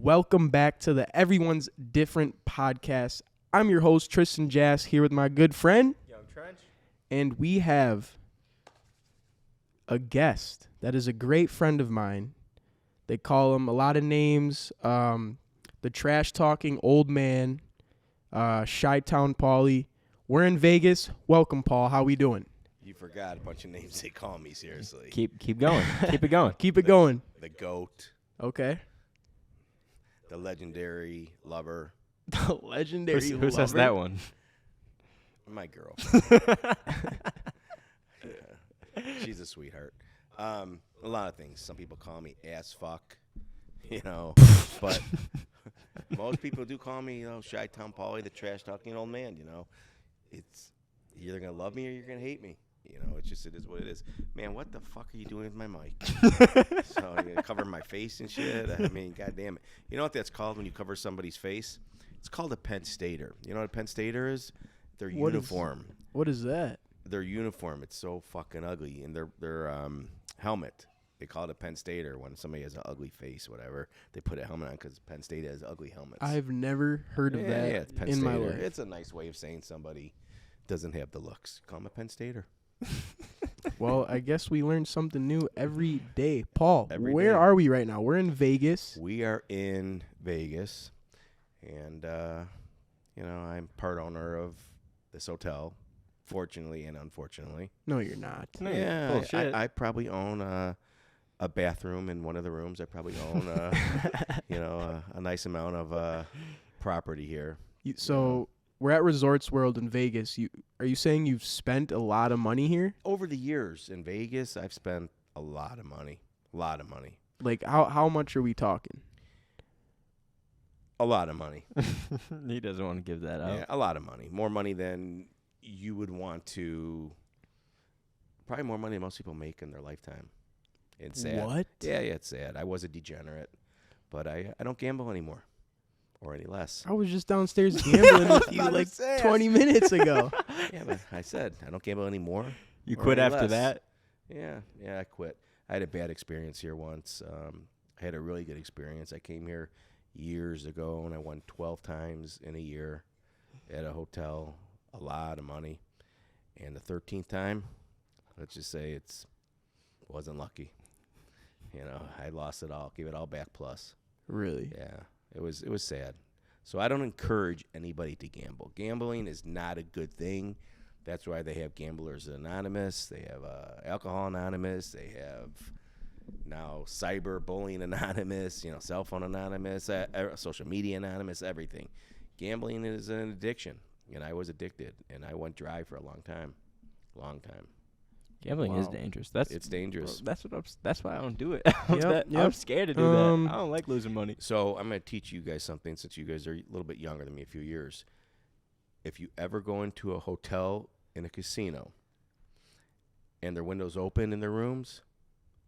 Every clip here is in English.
Welcome back to the Everyone's Different podcast. I'm your host, Tristan Jass, here with my good friend, Young Trench. and we have a guest that is a great friend of mine. They call him a lot of names. The trash-talking old man, Chi-Town Pauly. We're in Vegas. Welcome, Paul. How we doing? You forgot a bunch of names they call me, seriously. Keep going. Keep it going. Keep it going. The GOAT, Okay. the legendary lover, The legendary Who says that one? my girl. Yeah. She's a sweetheart. A lot of things. Some people call me ass fuck, but most people do call me, Chi-Town Pauly, the trash talking old man. It's you're either gonna love me or you're gonna hate me. It is what it is. Man, what the fuck are you doing with my mic? So you're gonna cover my face and shit. I mean, goddamn it. You know what that's called when you cover somebody's face? It's called a Penn Stater. You know what a Penn Stater is? Their uniform. What is that? Their uniform. It's so fucking ugly. And their helmet. They call it a Penn Stater when somebody has an ugly face, whatever. They put a helmet on because Penn State has ugly helmets. I've never heard of that it's Penn in my Stater. life. It's a nice way of saying somebody doesn't have the looks. Call them a Penn Stater. Well, I guess we learn something new every day. Paul, Every where day. are we right now? We're in Vegas. We are in Vegas, and, I'm part owner of this hotel, fortunately and unfortunately. No, you're not. No, Yeah, bullshit. I probably own a bathroom in one of the rooms. I probably own, a nice amount of property here. So we're at Resorts World in Vegas. Are you saying you've spent a lot of money here? Over the years in Vegas, I've spent a lot of money. Like how much are we talking? A lot of money. He doesn't want to give that Yeah, out. a lot of money. More money than you would want to. Probably more money than most people make in their lifetime. It's sad. What? Yeah, it's sad. I was a degenerate, but I don't gamble anymore, or any less. I was just downstairs gambling with you about to like say, 20 minutes ago. Yeah, but I said I don't gamble anymore. You or quit any after less. that? Yeah, I quit. I had a bad experience here once. I had a really good experience. I came here years ago, and I won 12 times in a year at a hotel, a lot of money. And the 13th time, let's just say wasn't lucky. I lost it all, gave it all back plus. Really? Yeah, it was sad. So I don't encourage anybody to gamble. Gambling is not a good thing. That's why they have Gamblers Anonymous. They have Alcohol Anonymous. They have now Cyber Bullying Anonymous, Cell Phone Anonymous, Social Media Anonymous, everything. Gambling is an addiction, and I was addicted, and I went dry for a long time. Gambling is Wow. dangerous. It's dangerous. That's why I don't do it. Yep. I'm scared to do that. I don't like losing money. So I'm going to teach you guys something since you guys are a little bit younger than me, a few years. If you ever go into a hotel in a casino and their windows open in their rooms,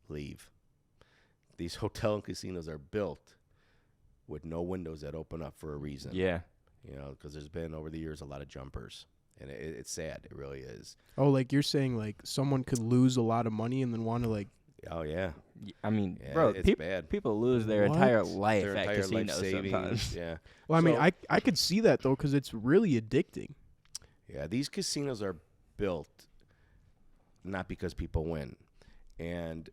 leave. These hotel and casinos are built with no windows that open up for a reason. Yeah. Because there's been over the years a lot of jumpers. And it's sad. It really is. Oh, like you're saying like someone could lose a lot of money and then want to like. Oh, yeah. I mean, Yeah, bro, it's bad. people lose their What? entire life Their at entire life casinos savings. sometimes. Yeah. Well, I mean, So- I could see that though because it's really addicting. Yeah, these casinos are built not because people win. And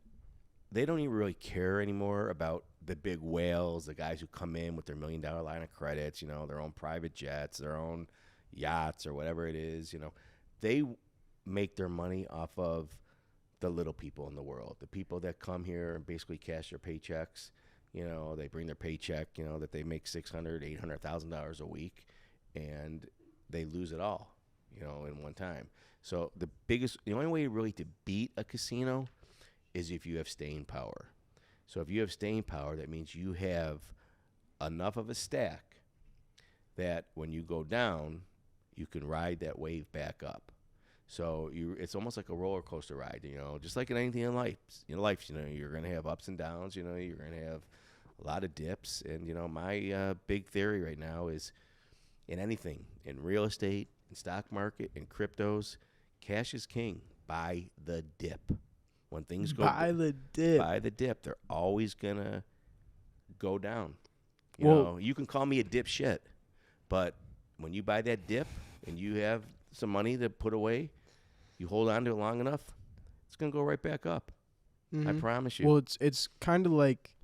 they don't even really care anymore about the big whales, the guys who come in with their $1 million line of credits, their own private jets, their own yachts or whatever it is. They make their money off of the little people in the world, the people that come here and basically cash their paychecks. They bring their paycheck, that they make $600,000, $800,000 a week, and they lose it all, in one time. So the only way really to beat a casino is if you have staying power. So if you have staying power, that means you have enough of a stack that when you go down, you can ride that wave back up. So it's almost like a roller coaster ride, just like in anything in life. You're going to have ups and downs, you're going to have a lot of dips. And, my big theory right now is in anything, in real estate, in stock market, in cryptos, cash is king. Buy the dip. When things go Buy the dip. they're always going to go down. You Well- know, you can call me a dipshit, but when you buy that dip and you have some money to put away, you hold on to it long enough, it's gonna go right back up. I Mhm. promise you. Well, it's kind of like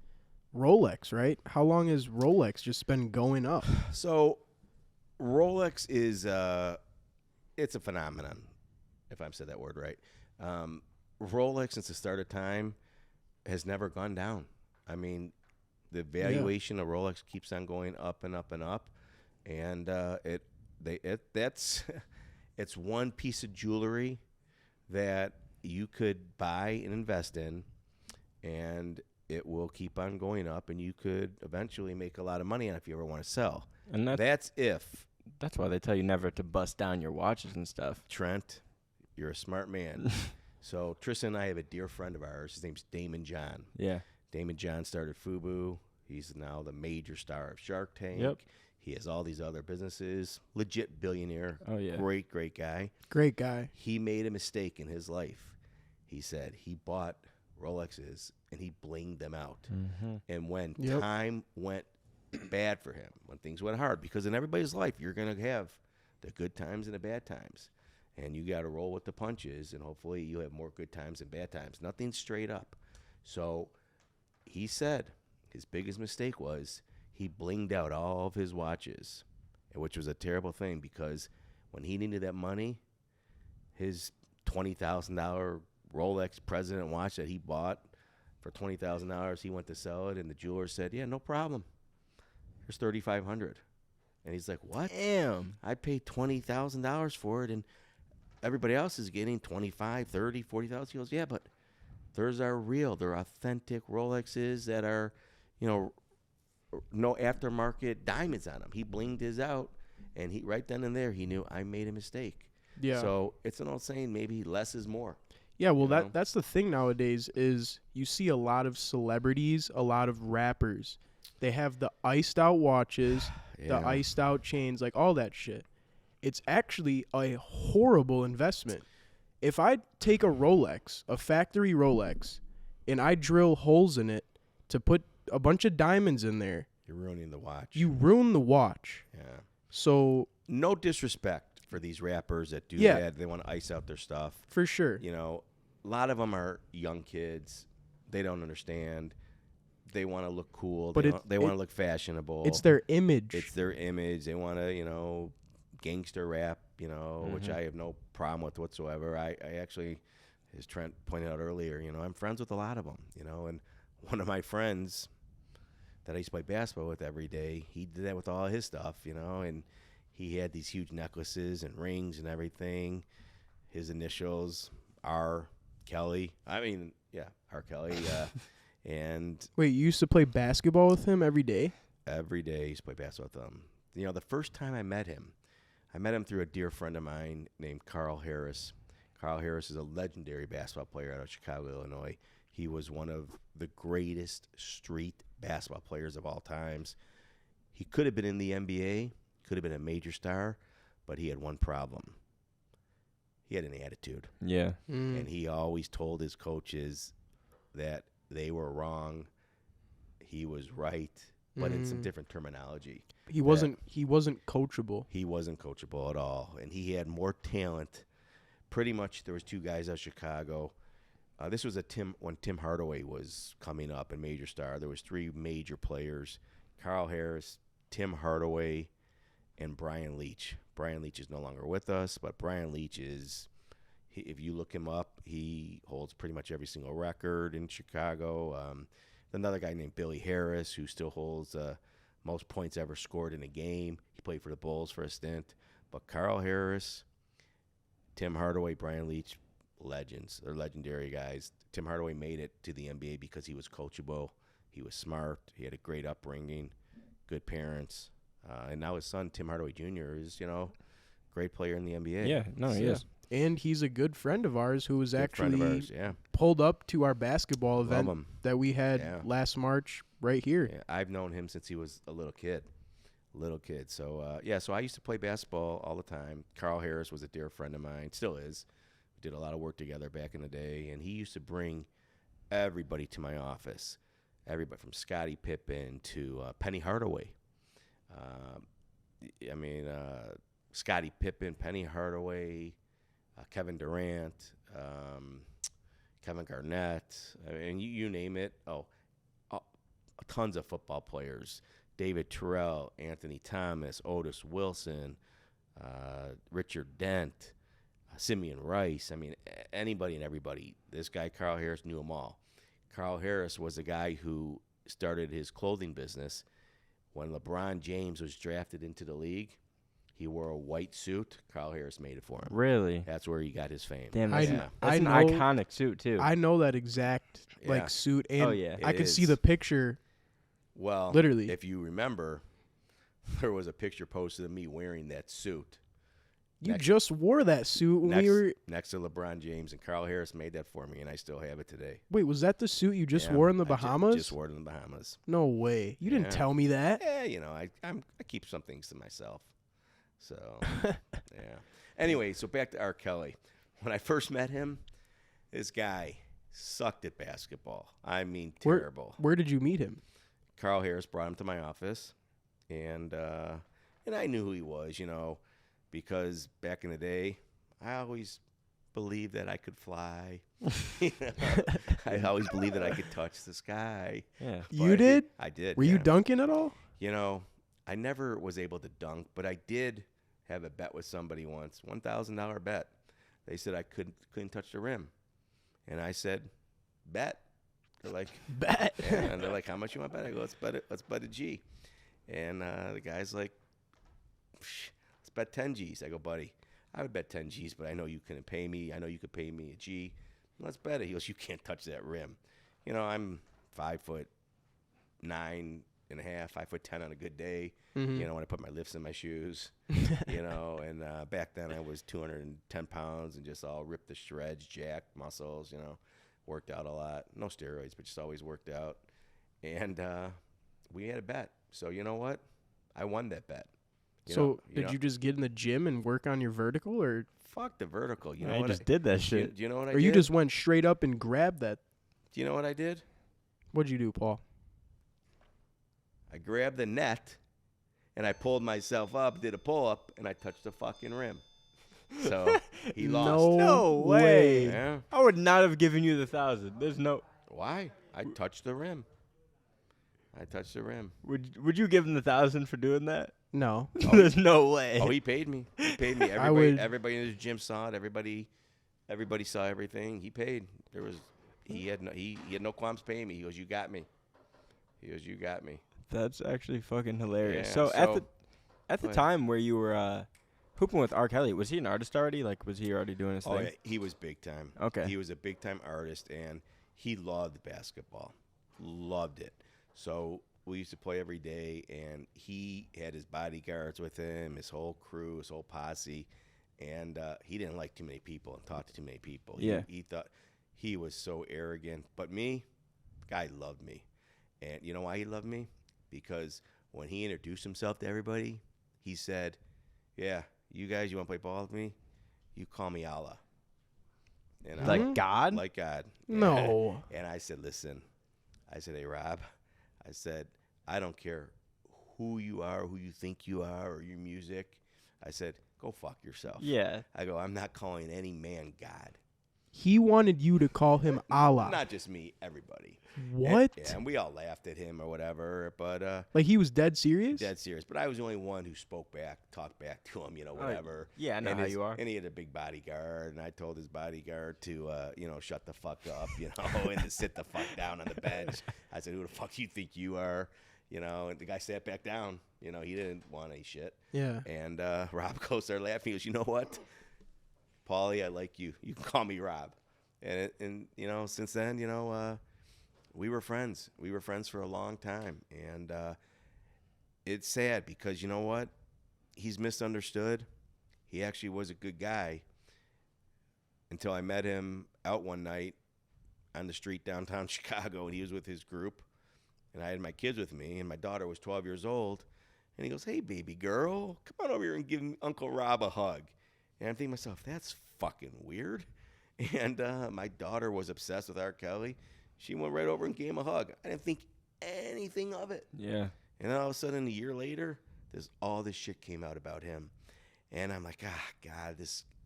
Rolex, right? How long has Rolex just been going up? So Rolex is it's a phenomenon, if I've said that word right. Rolex since the start of time has never gone down. I mean, the valuation of Rolex keeps on going up and up and up, and that's it's one piece of jewelry that you could buy and invest in, and it will keep on going up, and you could eventually make a lot of money on it if you ever want to sell. And That's if, that's why they tell you never to bust down your watches and stuff. Trent, you're a smart man. So Tristan and I have a dear friend of ours. His name's Damon John. Yeah. Damon John started FUBU. He's now the major star of Shark Tank. Yep. He has all these other businesses. Legit billionaire. Oh, yeah. Great, great guy. Great guy. He made a mistake in his life. He said he bought Rolexes and he blinged them out. Mm-hmm. And when Yep. time went bad for him, when things went hard, because in everybody's life, you're going to have the good times and the bad times. And you got to roll with the punches, and hopefully you have more good times than bad times. Nothing's straight up. So he said his biggest mistake was he blinged out all of his watches, which was a terrible thing because when he needed that money, his $20,000 Rolex President watch that he bought for $20,000, he went to sell it, and the jeweler said, "Yeah, no problem. Here's $3,500." And he's like, "What? Damn. I paid $20,000 for it, and everybody else is getting 25, 30, 40,000." He goes, "Yeah, but theirs are real. They're authentic Rolexes that are, you know, no aftermarket diamonds on them." He blinged his out, and he right then and there he knew I made a mistake. Yeah. So it's an old saying, maybe less is more. Yeah, well, you know? that's the thing nowadays is you see a lot of celebrities, a lot of rappers. They have the iced out watches, the iced out chains, like all that shit. It's actually a horrible investment. If I take a Rolex, a factory Rolex, and I drill holes in it to put a bunch of diamonds in there, You're ruining the watch. you ruin the watch. Yeah. So, No disrespect for these rappers that do Yeah. that. They want to ice out their stuff. for sure. You know, a lot of them are young kids. They don't understand. They want to look cool. But They want to look fashionable. It's their image. It's their image. They want to, you know, gangster rap, you know, which I have no problem with whatsoever. I actually, as Trent pointed out earlier, you know, I'm friends with a lot of them, you know, and one of my friends that I used to play basketball with every day, he did that with all his stuff, you know, and he had these huge necklaces and rings and everything. His initials, R. Kelly. I mean, yeah, R. Kelly. And Wait, you used to play basketball with him every day? every day I used to play basketball with him. You know, the first time I met him through a dear friend of mine named Carl Harris. Carl Harris is a legendary basketball player out of Chicago, Illinois. He was one of the greatest street basketball players of all times. He could have been in the NBA, could have been a major star, but he had one problem. He had an attitude. Yeah. And he always told his coaches that they were wrong, he was right, but in some different terminology. He wasn't coachable. He wasn't coachable at all, and he had more talent. Pretty much, there was two guys out of Chicago. This was when Tim Hardaway was coming up, a major star. There was three major players: Carl Harris, Tim Hardaway, and Brian Leach. Brian Leach is no longer with us, but Brian Leach is, if you look him up, he holds pretty much every single record in Chicago. Another guy named Billy Harris, who still holds most points ever scored in a game. He played for the Bulls for a stint. But Carl Harris, Tim Hardaway, Brian Leach, legends. They're legendary guys. Tim Hardaway made it to the NBA because he was coachable. He was smart. He had a great upbringing, good parents. And now his son, Tim Hardaway Jr., is, you know, great player in the NBA. Yeah. No, he is. And he's a good friend of ours who was Good friend of actually ours, yeah. pulled up to our basketball Love event him. that we had Yeah. last March right here. Yeah, I've known him since he was a little kid. So, so I used to play basketball all the time. Carl Harris was a dear friend of mine, still is. We did a lot of work together back in the day, and he used to bring everybody to my office. everybody from Scottie Pippen to Penny Hardaway. Scottie Pippen, Penny Hardaway, Kevin Durant, Kevin Garnett, and you name it. Tons of football players. David Terrell, Anthony Thomas, Otis Wilson, Richard Dent, Simeon Rice. I mean, anybody and everybody. This guy, Carl Harris, knew them all. Carl Harris was the guy who started his clothing business. When LeBron James was drafted into the league, he wore a white suit. Carl Harris made it for him. Really? That's where he got his fame. Damn, I that's, know- that's an I know- iconic suit, too. I know that exact Yeah. suit, and Oh, yeah. I It could see is. the picture. Well, Literally. if you remember, there was a picture posted of me wearing that suit. You Next- just wore that suit when we were. Next to LeBron James, and Carl Harris made that for me, and I still have it today. Wait, was that the suit you just Yeah, wore in the I Bahamas? just wore it in the Bahamas. No way. You didn't Yeah. tell me that. Yeah, I keep some things to myself. So, yeah. Anyway, so back to R. Kelly. When I first met him, this guy sucked at basketball. I mean, terrible. Where did you meet him? Carl Harris brought him to my office, and I knew who he was, because back in the day, I always believed that I could fly. I always believed that I could touch the sky. Yeah. You But did? I did. Were you yeah. dunking at all? I never was able to dunk, but I did have a bet with somebody once, $1,000 bet. They said I couldn't touch the rim, and I said, bet. They're like, Bet. and they're like, how much you want to bet? I go, let's bet a G. And the guy's like, let's bet 10 G's. I go, buddy, I would bet 10 G's, but I know you couldn't pay me. I know you could pay me a G. Let's bet it. He goes, you can't touch that rim. I'm 5'9.5", 5'10" on a good day. Mhm. When I put my lifts in my shoes, and back then I was 210 pounds and just all ripped to shreds, jacked muscles, worked out a lot. No steroids, but just always worked out. And we had a bet. So you know what? I won that bet. Did you just get in the gym and work on your vertical, or Fuck the vertical. You know I what? just did that shit. Do you know what I or did? you just went straight up and grabbed that? Do you know what I did? What'd you do, Paul? I grabbed the net, and I pulled myself up, did a pull-up, and I touched the fucking rim. So he lost. No way. Yeah. I would not have given you the 1,000. There's no. Why? I touched the rim. Would you give him the 1,000 for doing that? No. There's no way. Oh, he paid me. I would- Everybody in his gym saw it. Everybody saw everything. He paid. He had no qualms paying me. He goes, you got me. That's actually fucking hilarious. Yeah, So at so- the Go ahead. time where you were hooping with R. Kelly, was he an artist already? Like, was he already doing his Oh, thing? yeah, he was big time. Okay. He was a big time artist, and he loved basketball. Loved it. So we used to play every day, and he had his bodyguards with him, his whole crew, his whole posse, and he didn't like too many people and talk to too many people. Yeah. He thought he was so arrogant. But me, guy loved me. And you know why he loved me? Because when he introduced himself to everybody, he said, yeah, you guys, you want to play ball with me? You call me Allah. And I- Like God? like God. No. And I said, listen, hey, Rob, I said, I don't care who you are, who you think you are, or your music. I said, go fuck yourself. Yeah. I go, I'm not calling any man God. He wanted you to call him Allah. Not just me, everybody. What? And we all laughed at him or whatever, but Like he was dead serious? dead serious. But I was the only one who spoke back, talked back to him, whatever. Yeah, I know and how you are. And he had a big bodyguard, and I told his bodyguard to, shut the fuck up, and to sit the fuck down on the bench. I said, who the fuck you think you are? And the guy sat back down. He didn't want any shit. Yeah. And Rob goes there laughing. He goes, you know what? Pauly, I like you. You can call me Rob. And since then, we were friends. We were friends for a long time. And it's sad because you know what? He's misunderstood. He actually was a good guy until I met him out one night on the street downtown Chicago, and he was with his group. And I had my kids with me, and my daughter was 12 years old. And he goes, hey, baby girl, come on over here and give Uncle Rob a hug. And I'm thinking to myself, that's fucking weird. And my daughter was obsessed with R. Kelly. She went right over and gave him a hug. I didn't think anything of it. Yeah. And then all of a sudden, a year later, all this shit came out about him. And I'm like, God,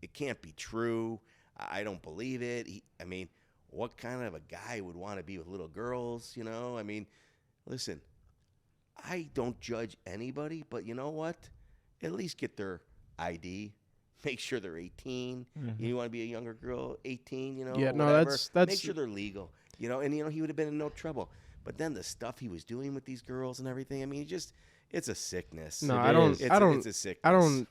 it can't be true. I don't believe it. I mean, what kind of a guy would want to be with little girls, you know? I mean, listen, I don't judge anybody, but you know what? At least get their ID. Make sure they're 18. Mm-hmm. You want to be a younger girl, 18, you know? Yeah, no, whatever. that's Make sure they're legal, you know? And, you know, he would have been in no trouble. But then the stuff he was doing with these girls and everything, I mean, it's a sickness. No, It's a sickness.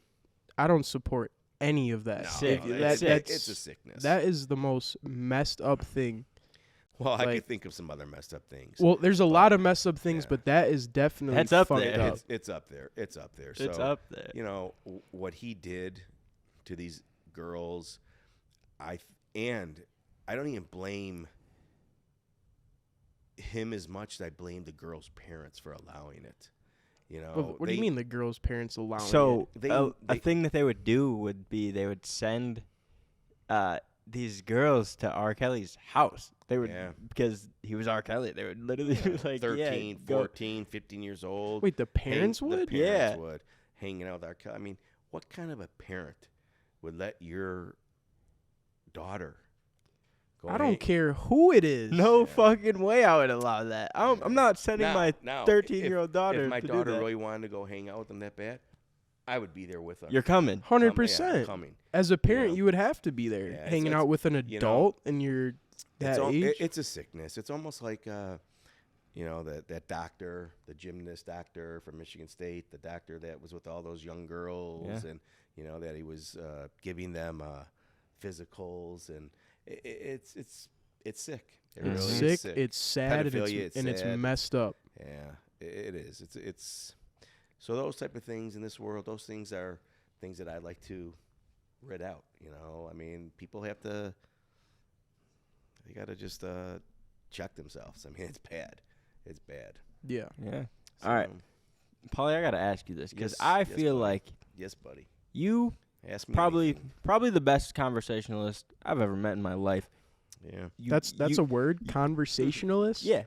I don't support any of that. No, Sick. it's a sickness. That is the most messed up thing. Well, I like- could think of some other messed up things. Well, there's a lot of messed up things, yeah. but that is definitely That's up fucked there. up. It's up there. It's up there. It's So, up there. you know, what he did to these girls, I don't even blame him as much as I blame the girls' parents for allowing it. You know, Well, what do you mean the girl's parents allowing So it? They- a they- thing that they would do would be they would send these girls to R. Kelly's house. They would Yeah. because he was R. Kelly. They would literally be like 13, go- 14, 15 years old. Wait, the parents The would? parents Yeah. would. Hanging out with R. Kelly. I mean, what kind of a parent would let your daughter go I don't care who it is. No Yeah. fucking way I would allow that. I'm not sending my Now, 13-year-old daughter If my to daughter do that. really wanted to go hang out with them that bad, I would be there with her. You're coming. 100%. Coming. As a parent, know. you would have to be there, Yeah, it's- hanging it's- out with an you know, adult, and you're that age. It's a sickness. It's almost like, you know, that doctor, the gymnast doctor from Michigan State, the doctor that was with all those young girls, Yeah. and you know that he was giving them physicals, and it's sick. It It's really is sick, it's sad, Pedophilia, and it's sad. messed up. Yeah, it is. It's so those type of things in this world. Those things are things that I'd like to rid out. You know, I mean, people have to. They got to just check themselves. I mean, it's bad. It's bad. Yeah. Yeah. So, All right. Pauly, I got to ask you this because Yes, I yes, feel buddy. like Yes, buddy. you Ask me. probably anything. the best conversationalist I've ever met in my life. Yeah. That's a word, conversationalist. Yeah.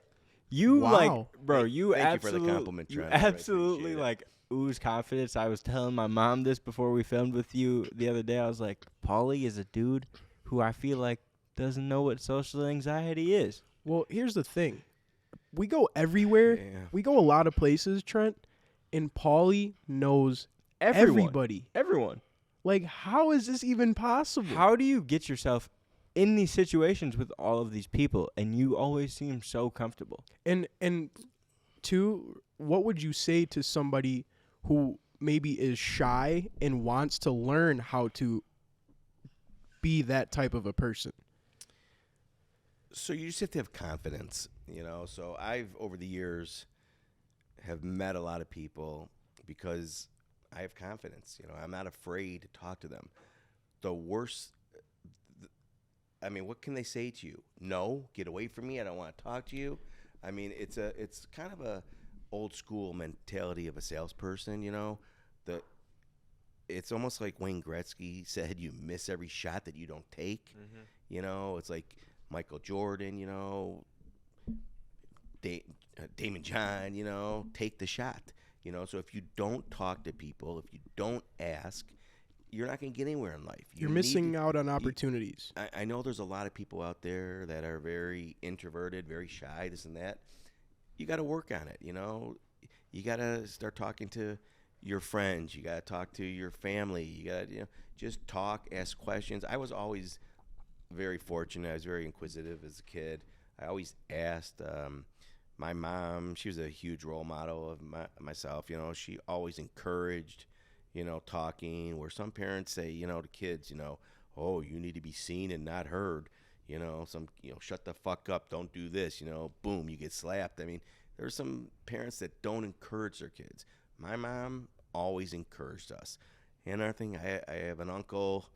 You Wow. like, bro, Thank- you thank you for absolutely, the compliment, you Trent. I really absolutely appreciate it. like ooze confidence. I was telling my mom this before we filmed with you the other day. I was like, Pauly is a dude who I feel like doesn't know what social anxiety is. Well, here's the thing. We go everywhere. Yeah. We go a lot of places, Trent, and Pauly knows Everyone. everybody. Everyone. Like, how is this even possible? How do you get yourself in these situations with all of these people and you always seem so comfortable? And two, what would you say to somebody who maybe is shy and wants to learn how to be that type of a person? So you just have to have confidence, you know. So I've over the years have met a lot of people because I have confidence. You know, I'm not afraid to talk to them. The worst, I mean, what can they say to you? No, get away from me. I don't want to talk to you. I mean, it's kind of a old school mentality of a salesperson. You know, it's almost like Wayne Gretzky said, "You miss every shot that you don't take." Mm-hmm. You know, it's like Michael Jordan, you know, Damon John, you know, take the shot. You know, so if you don't talk to people, if you don't ask, you're not going to get anywhere in life. You're missing out on opportunities. I know there's a lot of people out there that are very introverted, very shy, this and that. You got to work on it, you know. You got to start talking to your friends. You got to talk to your family. You got to, you know, just talk, ask questions. I was always very fortunate. I was very inquisitive as a kid. I always asked. My mom, she was a huge role model of myself. You know, she always encouraged, you know, talking. Where some parents say, you know, to kids, you know, oh, you need to be seen and not heard. You know, shut the fuck up. Don't do this. You know, boom, you get slapped. I mean, there's some parents that don't encourage their kids. My mom always encouraged us. And another thing, I have an uncle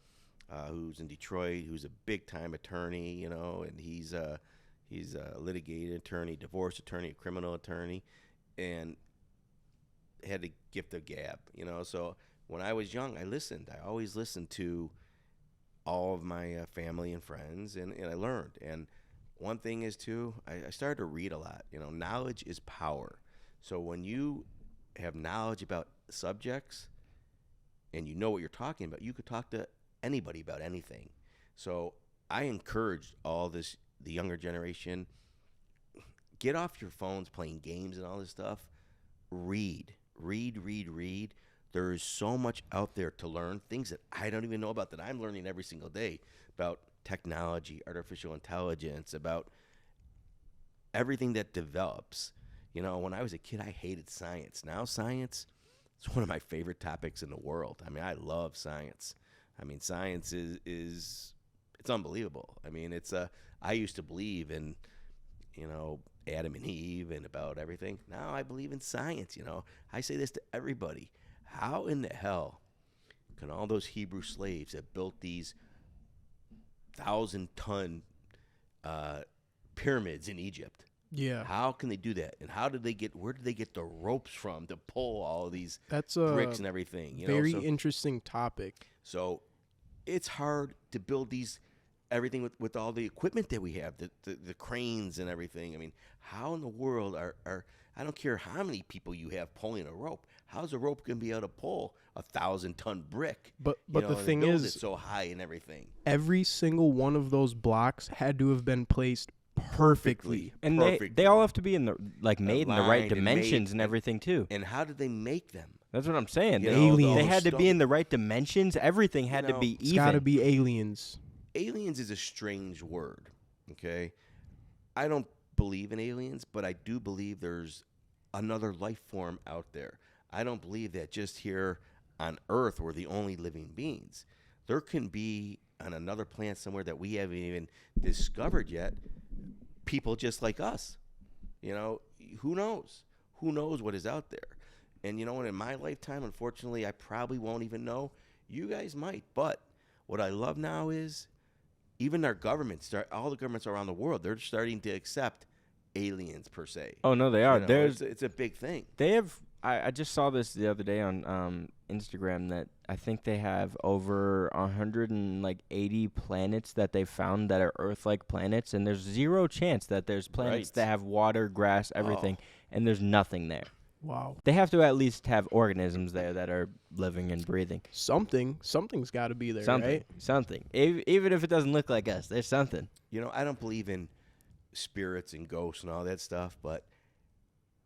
who's in Detroit, who's a big-time attorney, you know, and he's a litigated attorney, divorce attorney, criminal attorney, and had the gift of gab, you know. So when I was young, I listened. I always listened to all of my family and friends, and I learned. And one thing is too, I started to read a lot. You know, knowledge is power. So when you have knowledge about subjects and you know what you're talking about, you could talk to anybody about anything. So I encourage the younger generation, get off your phones playing games and all this stuff. Read. There is so much out there to learn, things that I don't even know about that I'm learning every single day about technology, artificial intelligence, about everything that develops. You know, when I was a kid, I hated science. Now science is one of my favorite topics in the world. I mean, I love science. I mean, science is it's unbelievable. I mean, I used to believe in, you know, Adam and Eve and about everything. Now I believe in science, you know. I say this to everybody. How in the hell can all those Hebrew slaves that built these 1,000-ton pyramids in Egypt? Yeah. How can they do that? And where did they get the ropes from to pull all of these That's bricks and everything? You very know? interesting topic. So it's hard to build everything with all the equipment that we have, the cranes and everything. I mean, how in the world are I don't care how many people you have pulling a rope. How's a rope going to be able to pull a 1,000-ton brick? But you know, the and thing build is, it so high and everything. every single one of those blocks had to have been placed perfectly. And Perfectly. they all have to be in the made in the right Aligned and dimensions made, and everything too. And how did they make them? That's what I'm saying. You They, know, Aliens. they had to be stone- in the right dimensions. Everything had to know, be It's even. got to be aliens. Aliens is a strange word, okay? I don't believe in aliens, but I do believe there's another life form out there. I don't believe that just here on Earth we're the only living beings. There can be on another planet somewhere that we haven't even discovered yet, people just like us. You know, who knows? Who knows what is out there? And you know what, in my lifetime, unfortunately, I probably won't even know. You guys might. But what I love now is even our governments, all the governments around the world, they're starting to accept aliens per se. Oh no, they are. You know, There's it's a big thing. they have. I just saw this the other day on Instagram that I think they have over 180 planets that they found that are Earth-like planets, and there's zero chance that there's planets Right. that have water, grass, everything, and there's nothing there. Wow. They have to at least have organisms there that are living and breathing. Something's got to be there, right? Something. Even if it doesn't look like us, there's something. You know, I don't believe in spirits and ghosts and all that stuff, but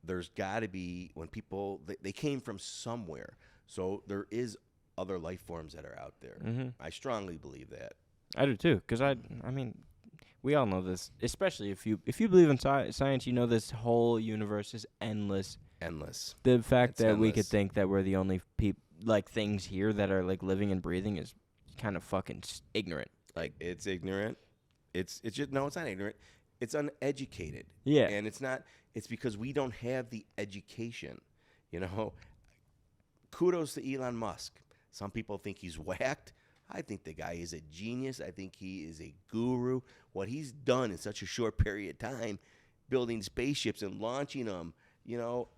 there's got to be, when people, they came from somewhere. So there is other life forms that are out there. Mm-hmm. I strongly believe that. I do too, because I mean, we all know this. Especially if you believe in science, you know this whole universe is endless. Endless. The fact It's that we could endless. think that we're the only things here that are like living and breathing is kind of fucking ignorant. Like, It's ignorant. It's just, no, it's not ignorant. It's uneducated. yeah, And it's because we don't have the education. You know, kudos to Elon Musk. Some people think he's whacked. I think the guy is a genius. I think he is a guru. What he's done in such a short period of time, building spaceships and launching them, you know,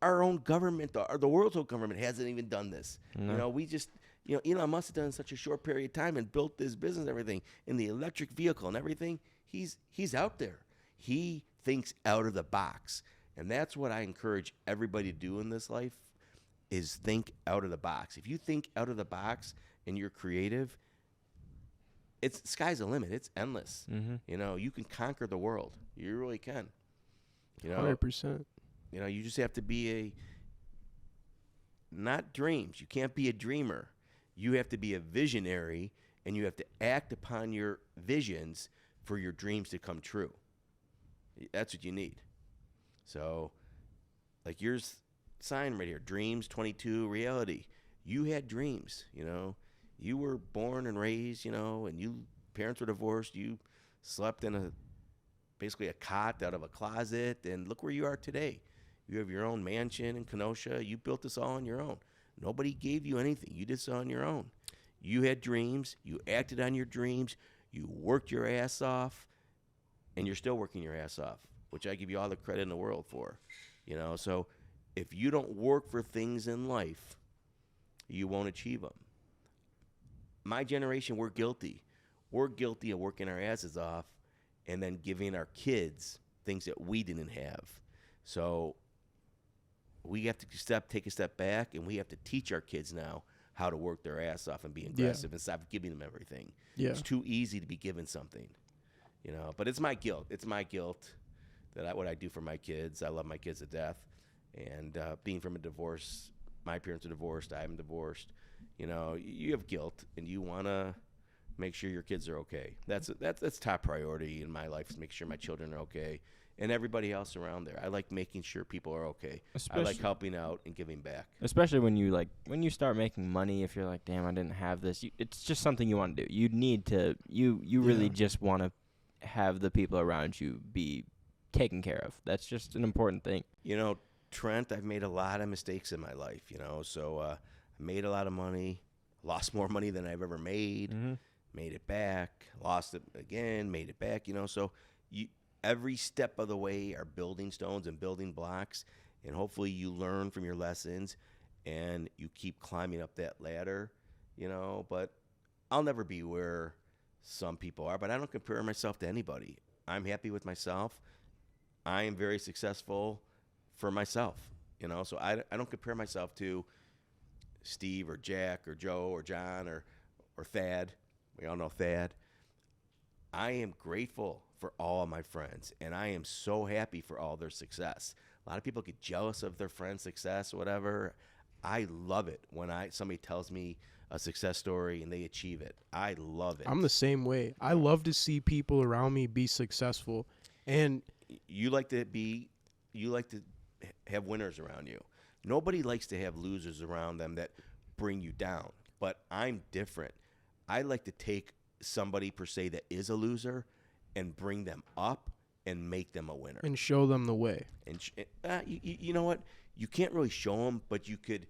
our own government, the world's own government hasn't even done this. No. You know, we just, you know, Elon Musk has done in such a short period of time and built this business and everything, in the electric vehicle and everything. He's out there. He thinks out of the box. And that's what I encourage everybody to do in this life, is think out of the box. If you think out of the box and you're creative, sky's the limit. It's endless. Mm-hmm. You know, you can conquer the world. You really can. You know, 100%. you know, you just have to be not dreams. You can't be a dreamer. You have to be a visionary, and you have to act upon your visions for your dreams to come true. That's what you need. So, like yours sign right here, dreams 22, reality. You had dreams, you know. You were born and raised, you know, and parents were divorced. You slept in basically a cot out of a closet, and look where you are today. You have your own mansion in Kenosha. You built this all on your own. Nobody gave you anything. You did this on your own. You had dreams. You acted on your dreams. You worked your ass off, and you're still working your ass off, which I give you all the credit in the world for. You know, so if you don't work for things in life, you won't achieve them. My generation, we're guilty. We're guilty of working our asses off and then giving our kids things that we didn't have. So we have to take a step back, and we have to teach our kids now how to work their ass off and be aggressive and stop giving them everything. Yeah. It's too easy to be given something, but it's my guilt. It's my guilt that what I do for my kids. I love my kids to death. And being from a divorce, my parents are divorced, I'm divorced. You have guilt, and you want to make sure your kids are okay. That's top priority in my life, is make sure my children are okay, and everybody else around there. I like making sure people are okay. I like helping out and giving back. Especially when you start making money. If you're like, damn, I didn't have this. It's just something you want to do. You need to. You really just want to have the people around you be taken care of. That's just an important thing. Trent, I've made a lot of mistakes in my life. So I made a lot of money, lost more money than I've ever made, made it back, lost it again, made it back. So every step of the way are building stones and building blocks, and hopefully you learn from your lessons and you keep climbing up that ladder, but I'll never be where some people are, but I don't compare myself to anybody. I'm happy with myself. I am very successful for myself, so I don't compare myself to Steve or Jack or Joe or John or Thad. We all know Thad. I am grateful for all of my friends, and I am so happy for all their success. A lot of people get jealous of their friend's success or whatever. I love it when somebody tells me a success story and they achieve it. I love it. I'm the same way. I love to see people around me be successful. And you like to have winners around you. Nobody likes to have losers around them that bring you down. But I'm different. I like to take somebody per se that is a loser and bring them up and make them a winner. And show them the way. And you know what? You can't really show them, but you could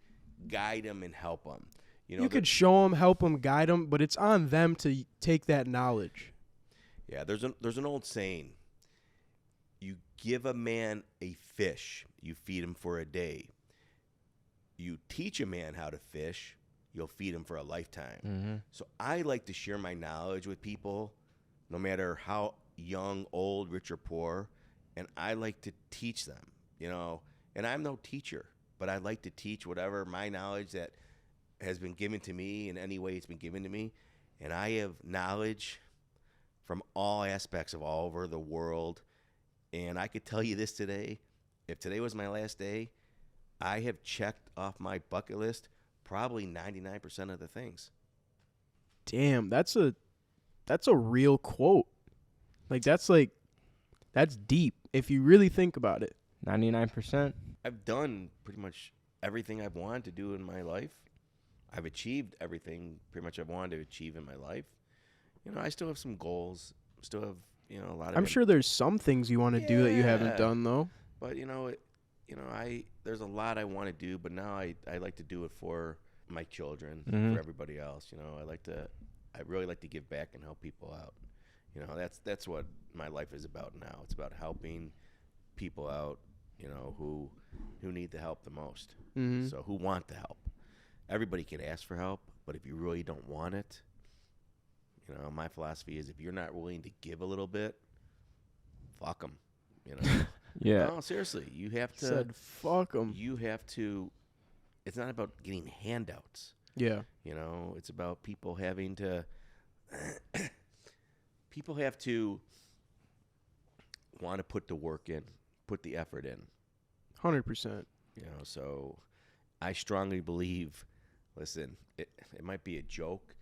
guide them and help them. You could show them, help them, guide them, but it's on them to take that knowledge. Yeah, there's an old saying. You give a man a fish, you feed him for a day. You teach a man how to fish, you'll feed him for a lifetime. So I like to share my knowledge with people, no matter how young, old, rich, or poor, and I like to teach them, and I'm no teacher, but I like to teach whatever my knowledge that has been given to me in any way it's been given to me, and I have knowledge from all aspects of all over the world. And I could tell you this today, if today was my last day, I have checked off my bucket list probably 99% of the things. Damn, that's a real quote. That's deep if you really think about it. 99%. I've done pretty much everything I've wanted to do in my life. I've achieved everything pretty much I've wanted to achieve in my life. I still have some goals, still have a lot of. I'm sure there's some things you want to do that you haven't done though. But there's a lot I want to do, but now I like to do it for my children, for everybody else. I really like to give back and help people out. That's what my life is about now. It's about helping people out, who need the help the most. So who want the help. Everybody can ask for help, but if you really don't want it, my philosophy is if you're not willing to give a little bit, fuck them. Yeah. No, seriously, you have to. Said fuck them. You have to. It's not about getting handouts. Yeah. It's about people having to. People have to want to put the work in, put the effort in. 100%. So I strongly believe. Listen, it might be a joke,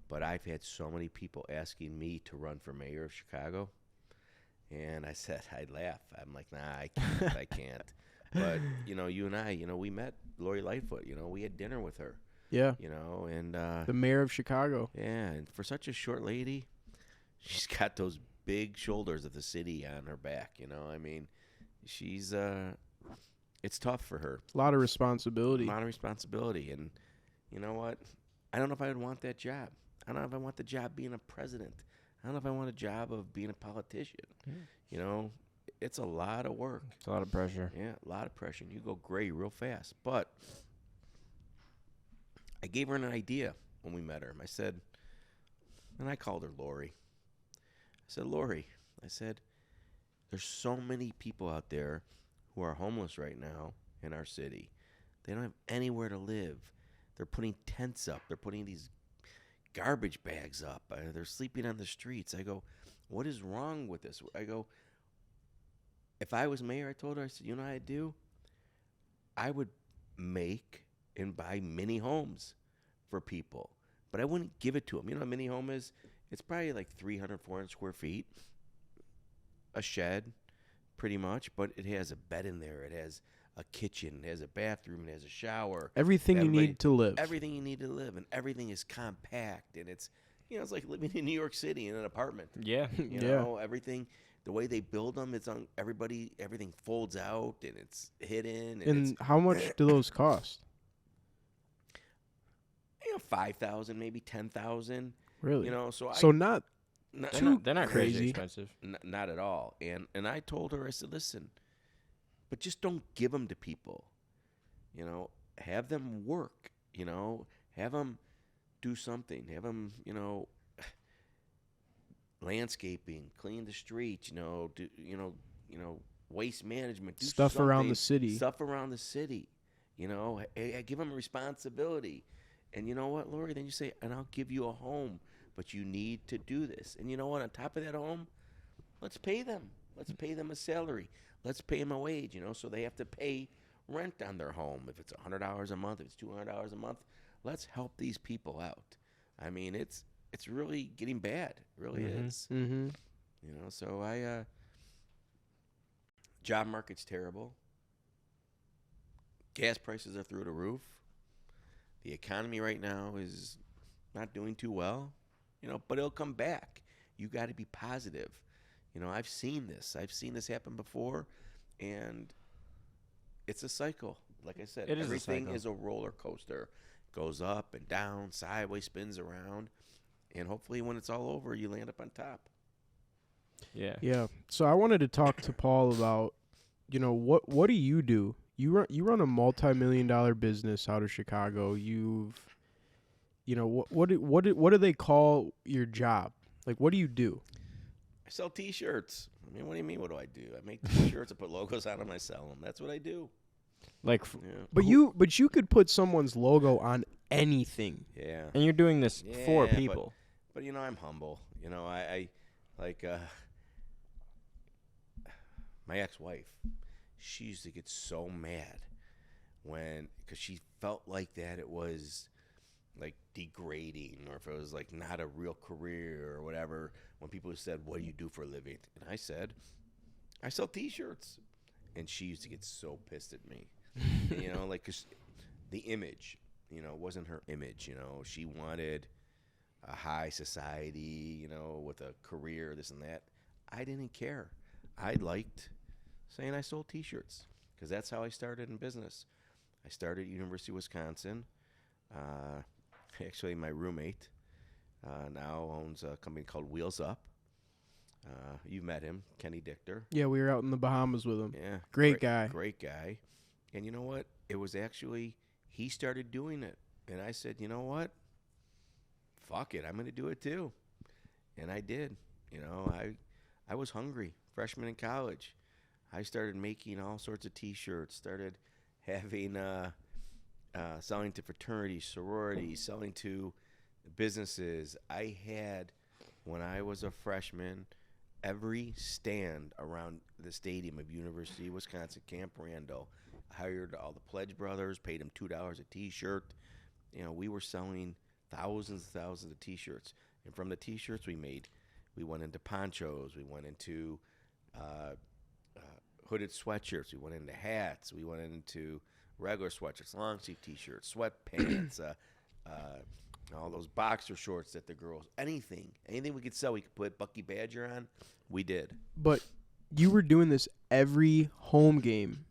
but I've had so many people asking me to run for mayor of Chicago. And I said, I'd laugh. I'm like, nah, I can't. But, you and I, we met Lori Lightfoot. We had dinner with her. Yeah. And the mayor of Chicago. Yeah, and for such a short lady, she's got those big shoulders of the city on her back. She's it's tough for her. A lot of responsibility. And you know what? I don't know if I would want that job. I don't know if I want the job being a president. I don't know if I want a job of being a politician. It's a lot of work. It's a lot of pressure. Yeah, a lot of pressure. You go gray real fast. But I gave her an idea when we met her. I said, and I called her Lori. I said, Lori, I said, there's so many people out there who are homeless right now in our city. They don't have anywhere to live. They're putting tents up. They're putting these garbage bags up. They're sleeping on the streets. I go, what is wrong with this? I go, if I was mayor, I told her, I said, you know what I'd do? I would make and buy mini homes for people, but I wouldn't give it to them. You know what a mini home is? It's probably like 300, 400 square feet, a shed, pretty much, but it has a bed in there. It has a kitchen. It has a bathroom. It has a shower. Everything you need to live. Everything you need to live, and everything is compact, and it's, you know, it's like living in New York City in an apartment. Yeah. You know, everything, the way they build them, it's on everything folds out, and it's hidden. And how much do those cost? You know, 5,000, maybe 10,000. Really? You know, so not They're not crazy. crazy expensive. not at all. And I told her, I said, listen, but just don't give them to people. You know, have them work. You know, have them do something. Have them, you know, landscaping, clean the streets. You know, do waste management. Do Stuff around the something. city. Stuff around the city. You know, I give them a responsibility. And you know what, Lori? Then you say, and I'll give you a home, but you need to do this. And you know what? On top of that home, let's pay them. Let's pay them a salary. Let's pay them a wage, you know, so they have to pay rent on their home. If it's $100 a month, if it's $200 a month, let's help these people out. I mean, it's really getting bad. It really is. Mm-hmm. You know, so job market's terrible. Gas prices are through the roof. The economy right now is not doing too well, you know, but it'll come back. You got to be positive. You know, I've seen this. I've seen this happen before, and it's a cycle. Like I said, It is a everything cycle. is a roller coaster. Goes up and down, sideways, spins around, and hopefully when it's all over, you land up on top. Yeah. Yeah. So I wanted to talk to Paul about, you know, what do you do? You run a multi-million-dollar business out of Chicago. You know, what do they call your job? Like, what do you do? I sell T-shirts. I mean, what do you mean? What do I do? I make T-shirts. I put logos on them. I sell them. That's what I do. Like, Yeah. But you could put someone's logo on anything. Yeah. and you're doing this for Yeah, people. But you know, I'm humble. You know, I like my ex-wife. She used to get so mad because she felt like that it was like degrading, or if it was like not a real career or whatever. When people said, "What do you do for a living?" and I said, "I sell T-shirts," and she used to get so pissed at me. You know, like 'cause the image, you know, wasn't her image. You know, she wanted a high society, you know, with a career, this and that. I didn't care. I liked saying I sold T-shirts because that's how I started in business. I started at University of Wisconsin. Actually, my roommate now owns a company called Wheels Up. You've met him, Kenny Dichter. Yeah, we were out in the Bahamas with him. Yeah, Great guy. Great guy. And you know what? It was actually, he started doing it. And I said, you know what? Fuck it. I'm going to do it too. And I did. You know, I was hungry, freshman in college. I started making all sorts of T-shirts, started having, selling to fraternities, sororities, selling to businesses. I had, when I was a freshman, every stand around the stadium of University of Wisconsin, Camp Randall, hired all the Pledge Brothers, paid them $2 a T-shirt. You know, we were selling thousands of T-shirts. And from the T-shirts we made, we went into ponchos, we went into hooded sweatshirts, we went into hats, we went into regular sweatshirts, long sleeve T-shirts, sweatpants, all those boxer shorts that the girls, anything we could sell, we could put Bucky Badger on, we did. But you were doing this every home game.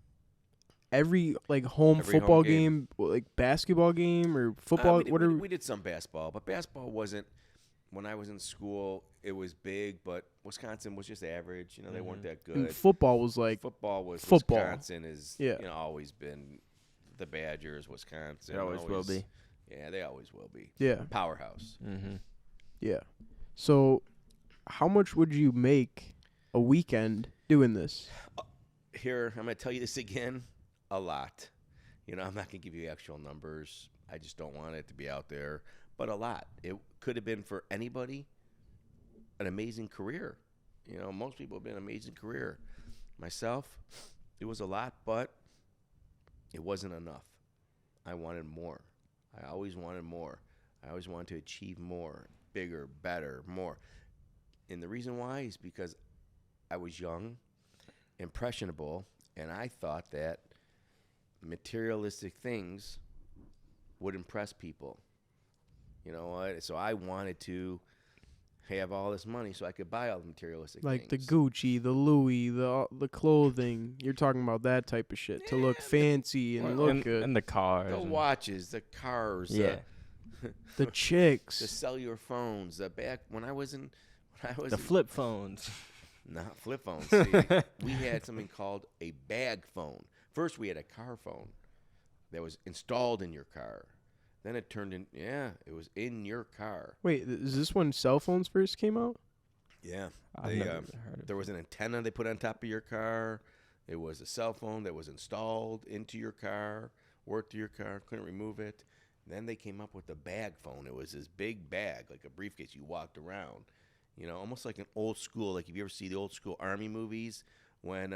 Every home Every football home game. game, like basketball game or football. We did some basketball, but basketball wasn't. When I was in school, it was big, but Wisconsin was just average. You know, they weren't that And good. football was like Football was football. Wisconsin is Yeah. you know always been the Badgers. Wisconsin They always will be. Yeah, they always will be. yeah, Powerhouse. Mm-hmm. yeah. So, how much would you make a weekend doing this? Here, I'm going to tell you this again, a lot. I'm not going to give you actual numbers. I just don't want it to be out there. But a lot. It could have been for anybody an amazing career. Most people have been an amazing career. Myself, it was a lot, but it wasn't enough. I wanted more. I always wanted more. I always wanted to achieve more, bigger, better, more. And the reason why is because I was young, impressionable, and I thought that materialistic things would impress people. You know what? So I wanted to have all this money so I could buy all the materialistic Like things. the Gucci, the Louis, the clothing. You're talking about that type of shit to look fancy and look good. And the cars. The watches, the cars, Yeah. The chicks. the cellular phones, when I was The flip phones. not flip phones. See, we had something called a bag phone. First, we had a car phone that was installed in your car. Then it turned in, it was in your car. Wait, is this when cell phones first came out? Yeah. I've never heard of There was an antenna they put on top of your car. It was a cell phone that was installed into your car, worked to your car, couldn't remove it. Then they came up with the bag phone. It was this big bag, like a briefcase you walked around. Almost like an old school, like if you ever see the old school Army movies when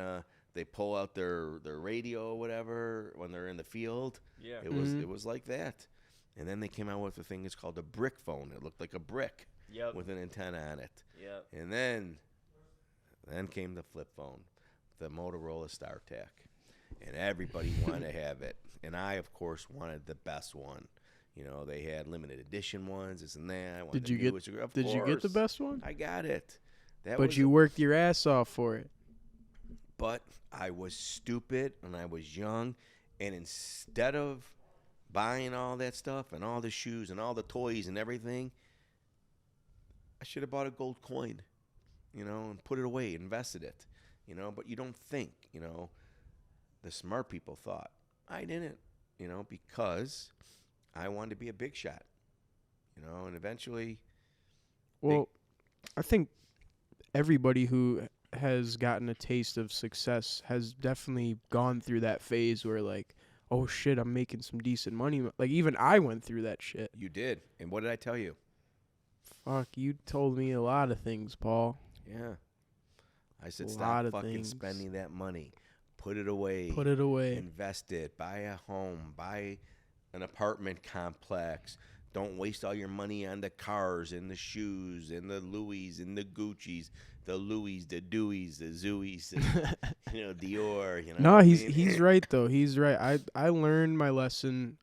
they pull out their radio or whatever when they're in the field. Yeah. It was like that. And then they came out with a thing that's called a brick phone. It looked like a brick with an antenna on it. Yep. And then came the flip phone, the Motorola StarTAC. And everybody wanted to have it. And I, of course, wanted the best one. They had limited edition ones, this and that. I wanted Did you get the best one? I got it. But you worked your ass off for it. But I was stupid and I was young. And instead of buying all that stuff and all the shoes and all the toys and everything, I should have bought a gold coin, and put it away, invested it, but you don't think, the smart people thought. I didn't, because I wanted to be a big shot, and eventually. Well, I think everybody who has gotten a taste of success has definitely gone through that phase where like, oh shit, I'm making some decent money. Like even I went through that shit. You did. And what did I tell you? Fuck, you told me a lot of things, Paul. Yeah. I said, A stop lot of fucking things. spending that money. Put it away. Put it away. Invest it. Buy a home. Buy an apartment complex. Don't waste all your money on the cars and the shoes and the Louis and the Gucci's, the Louis, the Deweys, the Zooeys, the, Dior. No, he's right though. He's right. I learned my lesson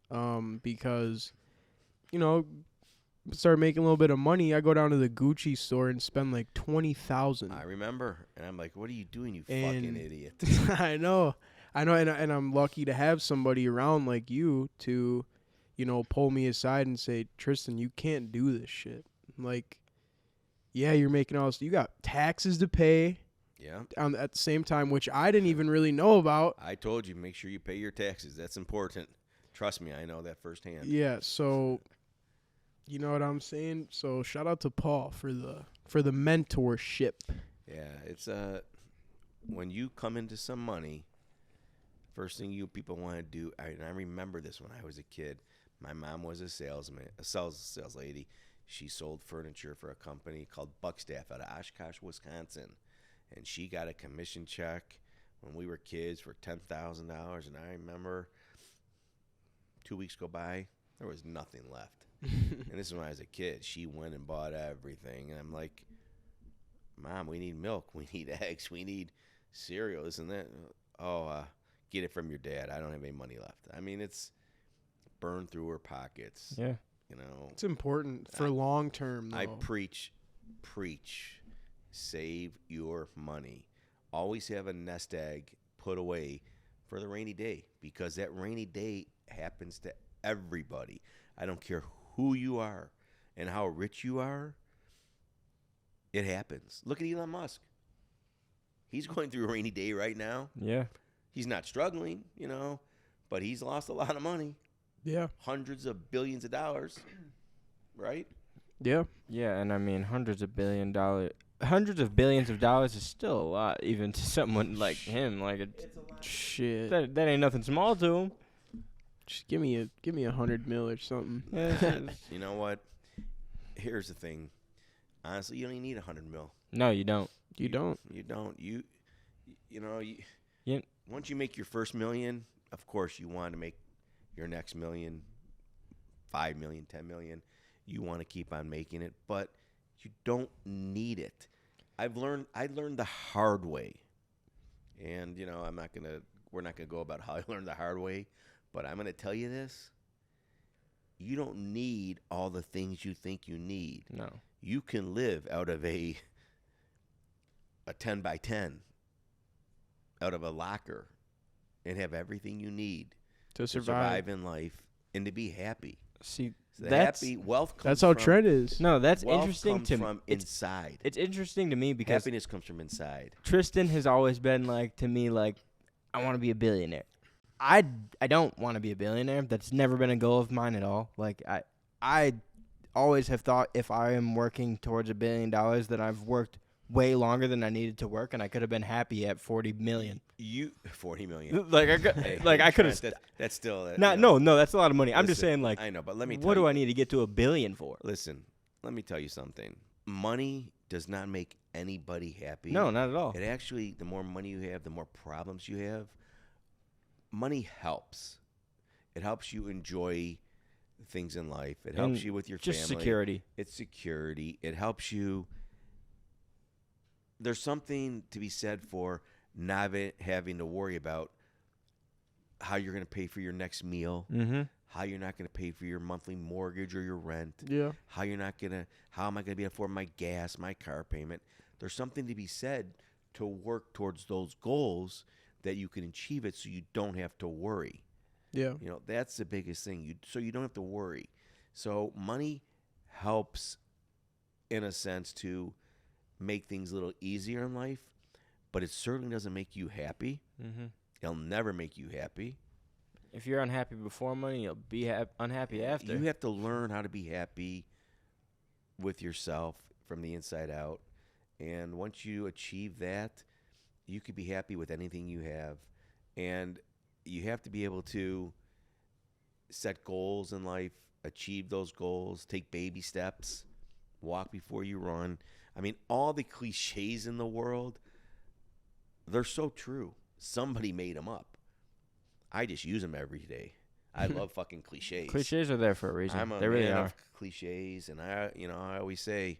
because, start making a little bit of money. I go down to the Gucci store and spend like $20,000. I remember, and I'm like, "What are you doing, you fucking idiot?" I know, and I'm lucky to have somebody around like you to, pull me aside and say, Tristan, you can't do this shit. Like, yeah, you're making all this. You got taxes to pay. Yeah. At the same time, which I didn't even really know about. I told you, make sure you pay your taxes. That's important. Trust me, I know that firsthand. Yeah. So, you know what I'm saying. So shout out to Paul for the mentorship. Yeah, it's when you come into some money, first thing you people want to do. And I remember this when I was a kid. My mom was a sales lady. She sold furniture for a company called Buckstaff out of Oshkosh, Wisconsin. And she got a commission check when we were kids for $10,000. And I remember 2 weeks go by, there was nothing left. And this is when I was a kid. She went and bought everything. And I'm like, Mom, we need milk. We need eggs. We need cereal. This and that. Oh, get it from your dad. I don't have any money left. I mean, it's burned through her pockets. Yeah. It's important for long term, though. I preach, save your money. Always have a nest egg put away for the rainy day, because that rainy day happens to everybody. I don't care who you are and how rich you are. It happens. Look at Elon Musk. He's going through a rainy day right now. Yeah. He's not struggling, but he's lost a lot of money. Yeah. Hundreds of billions of dollars, right? Yeah. Yeah, and I mean hundreds of $1 billion hundreds of billions of dollars is still a lot, even to someone like him. Like Shit. that ain't nothing small to him. Just give me $100 million or something. You know what? Here's the thing. Honestly, you don't even need $100 million. No, you don't. You don't. You don't. You know. Yeah. Once you make your first $1 million, of course you want to make your next $1 million, $5 million, $10 million. You want to keep on making it, but you don't need it. I learned the hard way, and we're not gonna go about how I learned the hard way, but I'm gonna tell you this: you don't need all the things you think you need. No. You can live out of a 10 by 10, out of a locker, and have everything you need To survive. in life and to be happy. See, So that's wealth comes That's how from, Trent is. no, that's wealth interesting comes to me. from inside. It's interesting to me because Happiness comes from inside. Tristan has always been like to me like, I want to be a billionaire. I don't want to be a billionaire. That's never been a goal of mine at all. Like I always have thought if I am working towards $1 billion that I've worked way longer than I needed to work, and I could have been happy at 40 million. You 40 million. Like I could, Hey, like I could Trent, have. That's still No, that's a lot of money. I'm just Listen, saying, like, I know, but let me. what do I need to get to $1 billion for? Listen, let me tell you something. Money does not make anybody happy. No, not at all. It actually, the more money you have, the more problems you have. Money helps. It helps you enjoy things in life. It helps And you with your just family. security. It's security. It helps you. There's something to be said for not having to worry about how you're going to pay for your next meal, Mm-hmm. how you're not going to pay for your monthly mortgage or your rent, Yeah. how am I going to be able to afford my gas, my car payment. There's something to be said to work towards those goals that you can achieve it so you don't have to worry. Yeah. You know, that's the biggest thing. So you don't have to worry. So money helps in a sense to make things a little easier in life, but it certainly doesn't make you happy. Mm-hmm. It'll never make you happy. If you're unhappy before money, you'll be unhappy after. You have to learn how to be happy with yourself from the inside out. And once you achieve that, you could be happy with anything you have. And you have to be able to set goals in life, achieve those goals, take baby steps, walk before you run. I mean, all the cliches in the world, they're so true. Somebody made them up. I just use them every day. I love fucking cliches. Cliches are there for a reason. I'm a They really man are. of cliches, and I always say,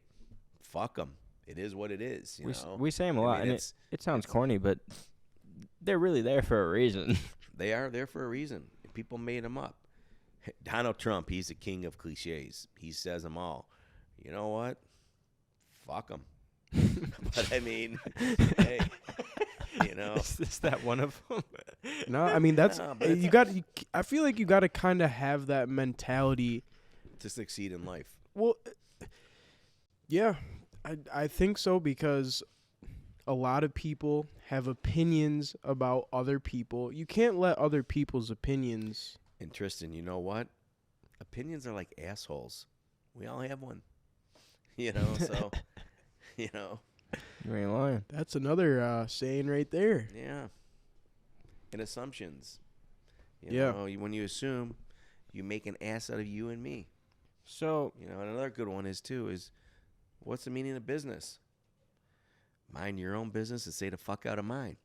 fuck them. It is what it is. We say them a I lot, mean, and it sounds corny, but they're really there for a reason. They are there for a reason. People made them up. Donald Trump, he's the king of cliches. He says them all. You know what? Fuck them. But I mean, hey, Is that one of them? No, I mean that's No, but you got. I feel like you got to kind of have that mentality. to succeed in life. Well, yeah, I think so because a lot of people have opinions about other people. You can't let other people's opinions. And Tristan, you know what? Opinions are like assholes. We all have one. So, You ain't lying. That's another saying right there. yeah. And assumptions. Yeah. When you assume, you make an ass out of you and me. So, And another good one is what's the meaning of business? Mind your own business and stay the fuck out of mine.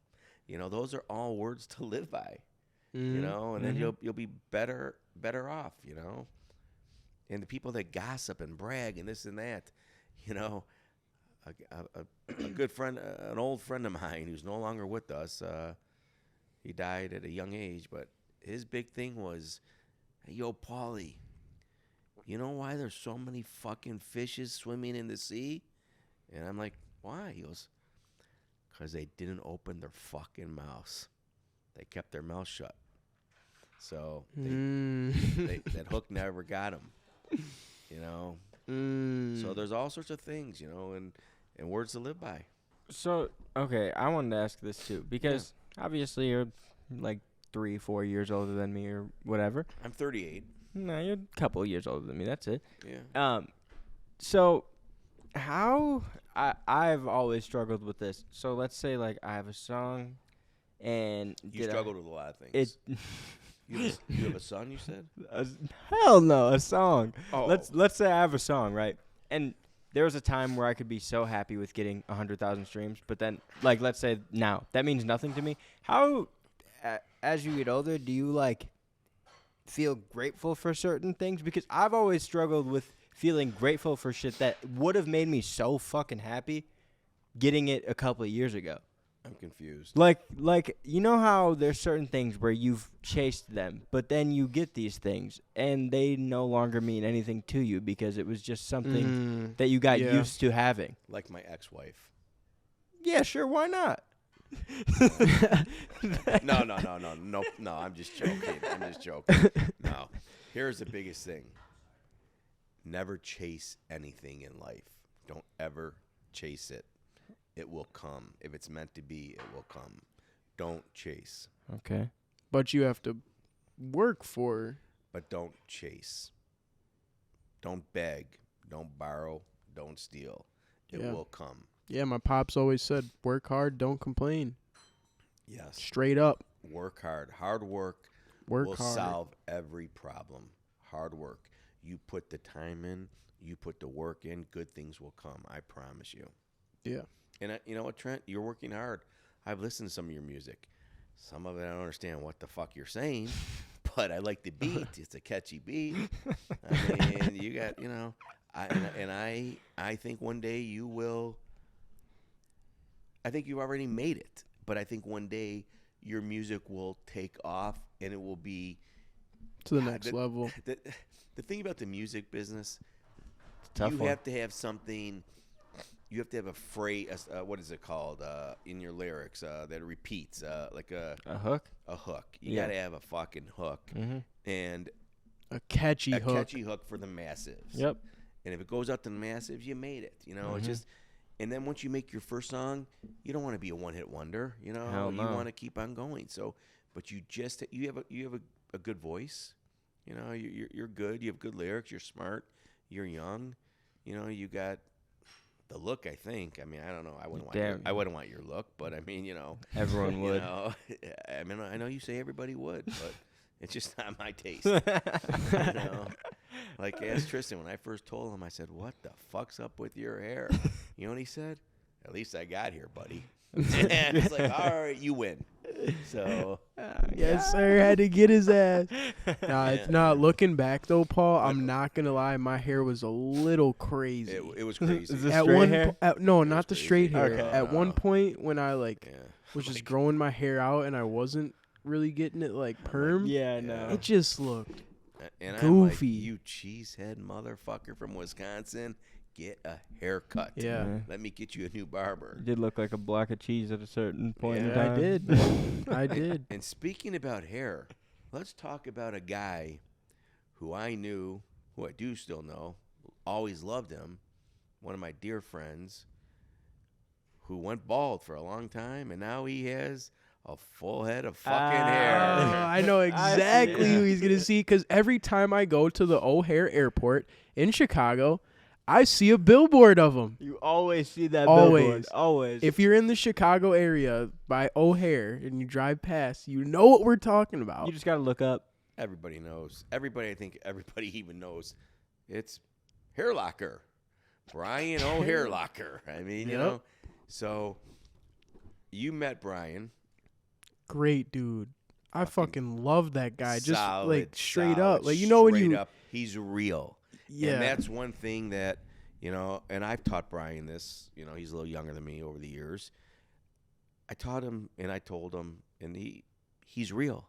Those are all words to live by. And then you'll be better off. And the people that gossip and brag and this and that, a good friend, an old friend of mine who's no longer with us, he died at a young age, but his big thing was, hey, yo, Pauly, you know why there's so many fucking fishes swimming in the sea? And I'm like, why? He goes, because they didn't open their fucking mouths. They kept their mouth shut. So that hook never got them, So there's all sorts of things, and words to live by. So, okay, I wanted to ask this too because obviously you're like 3-4 years older than me or whatever. I'm 38. No, you're a couple of years older than me. That's it. Yeah. So how I've always struggled with this. So let's say like I have a song, and You struggled with a lot of things. It. You have a son, you said? Hell no, a song. Oh. Let's say I have a song, right? And there was a time where I could be so happy with getting 100,000 streams, but then, like, let's say now, that means nothing to me. How, as you get older, do you, like, feel grateful for certain things? Because I've always struggled with feeling grateful for shit that would have made me so fucking happy getting it a couple of years ago. I'm confused. Like you know how there's certain things where you've chased them, but then you get these things and they no longer mean anything to you because it was just something that you got used to having. Like my ex-wife. Yeah, sure, why not? No, I'm just joking. No. Here's the biggest thing. Never chase anything in life. Don't ever chase it. It will come. If it's meant to be, it will come. Don't chase. Okay. But you have to work for. But don't chase. Don't beg. Don't borrow. Don't steal. It will come. Yeah, my pops always said, work hard, don't complain. Yes. Straight up. Work hard. Hard work will solve every problem. Hard work. You put the time in. You put the work in. Good things will come. I promise you. Yeah. And you know what, Trent? You're working hard. I've listened to some of your music. Some of it I don't understand what the fuck you're saying, but I like the beat. It's a catchy beat. I mean, you got, you know, I think one day you will. I think you've already made it, but I think one day your music will take off and it will be to the next level. The thing about the music business, you have to have something. You have to have a phrase. What is it called in your lyrics that repeats? Like a hook. A hook. You got to have a fucking hook and a catchy hook. A catchy hook for the masses. Yep. And if it goes out to the masses, you made it. You know, it's just. And then once you make your first song, you don't want to be a one-hit wonder. You know, Hell no. You want to keep on going. So, but you have a good voice. You know, you're good. You have good lyrics. You're smart. You're young. You know, you got. The look, I think. I mean, I don't know. I wouldn't want your look, but I mean, you know, everyone would. You know, I mean, I know you say everybody would, but it's just not my taste. You know, like ask Tristan when I first told him. I said, "What the fuck's up with your hair?" You know what he said? At least I got here, buddy. And it's like, all right, you win. So yes, sir. Had to get his ass. It's not looking back though, Paul. I'm not gonna lie. My hair was a little crazy. It was crazy. Is this straight hair? No, not the straight hair. Okay. At one point when I was just growing my hair out and I wasn't really getting it like perm. Yeah, no. It just looked and goofy. I'm like, you cheesehead motherfucker from Wisconsin. Get a haircut. Yeah. Let me get you a new barber. You did look like a block of cheese at a certain point in Yeah, time. I did. I did. And speaking about hair, let's talk about a guy who I knew, who I do still know, always loved him, one of my dear friends, who went bald for a long time, and now he has a full head of fucking hair. I know exactly who he's going to see because every time I go to the O'Hare Airport in Chicago, I see a billboard of him. You always see that Always. billboard. Always. If you're in the Chicago area by O'Hare and you drive past, you know what we're talking about. You just got to look up. Everybody knows. I think everybody even knows. It's Urlacher. Brian Urlacher. I mean, you know. So, you met Brian. Great dude. I fucking love that guy. Just Solid, like straight solid, up. Like, you know, when straight you. up, he's real. Yeah. And that's one thing that, you know, and I've taught Brian this, you know, he's a little younger than me over the years. I taught him and I told him, and he's real.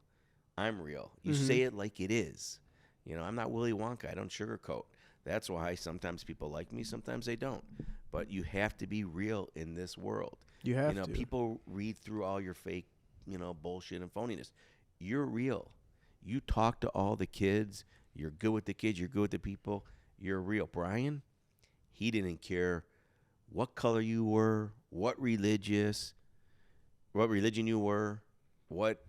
I'm real. You say it like it is. You know, I'm not Willy Wonka. I don't sugarcoat. That's why sometimes people like me, sometimes they don't. But you have to be real in this world. You have to. to. People read through all your fake, you know, bullshit and phoniness. You're real. You talk to all the kids. You're good with the kids. You're good with the people. You're real. Brian, he didn't care what color you were, what religion you were, what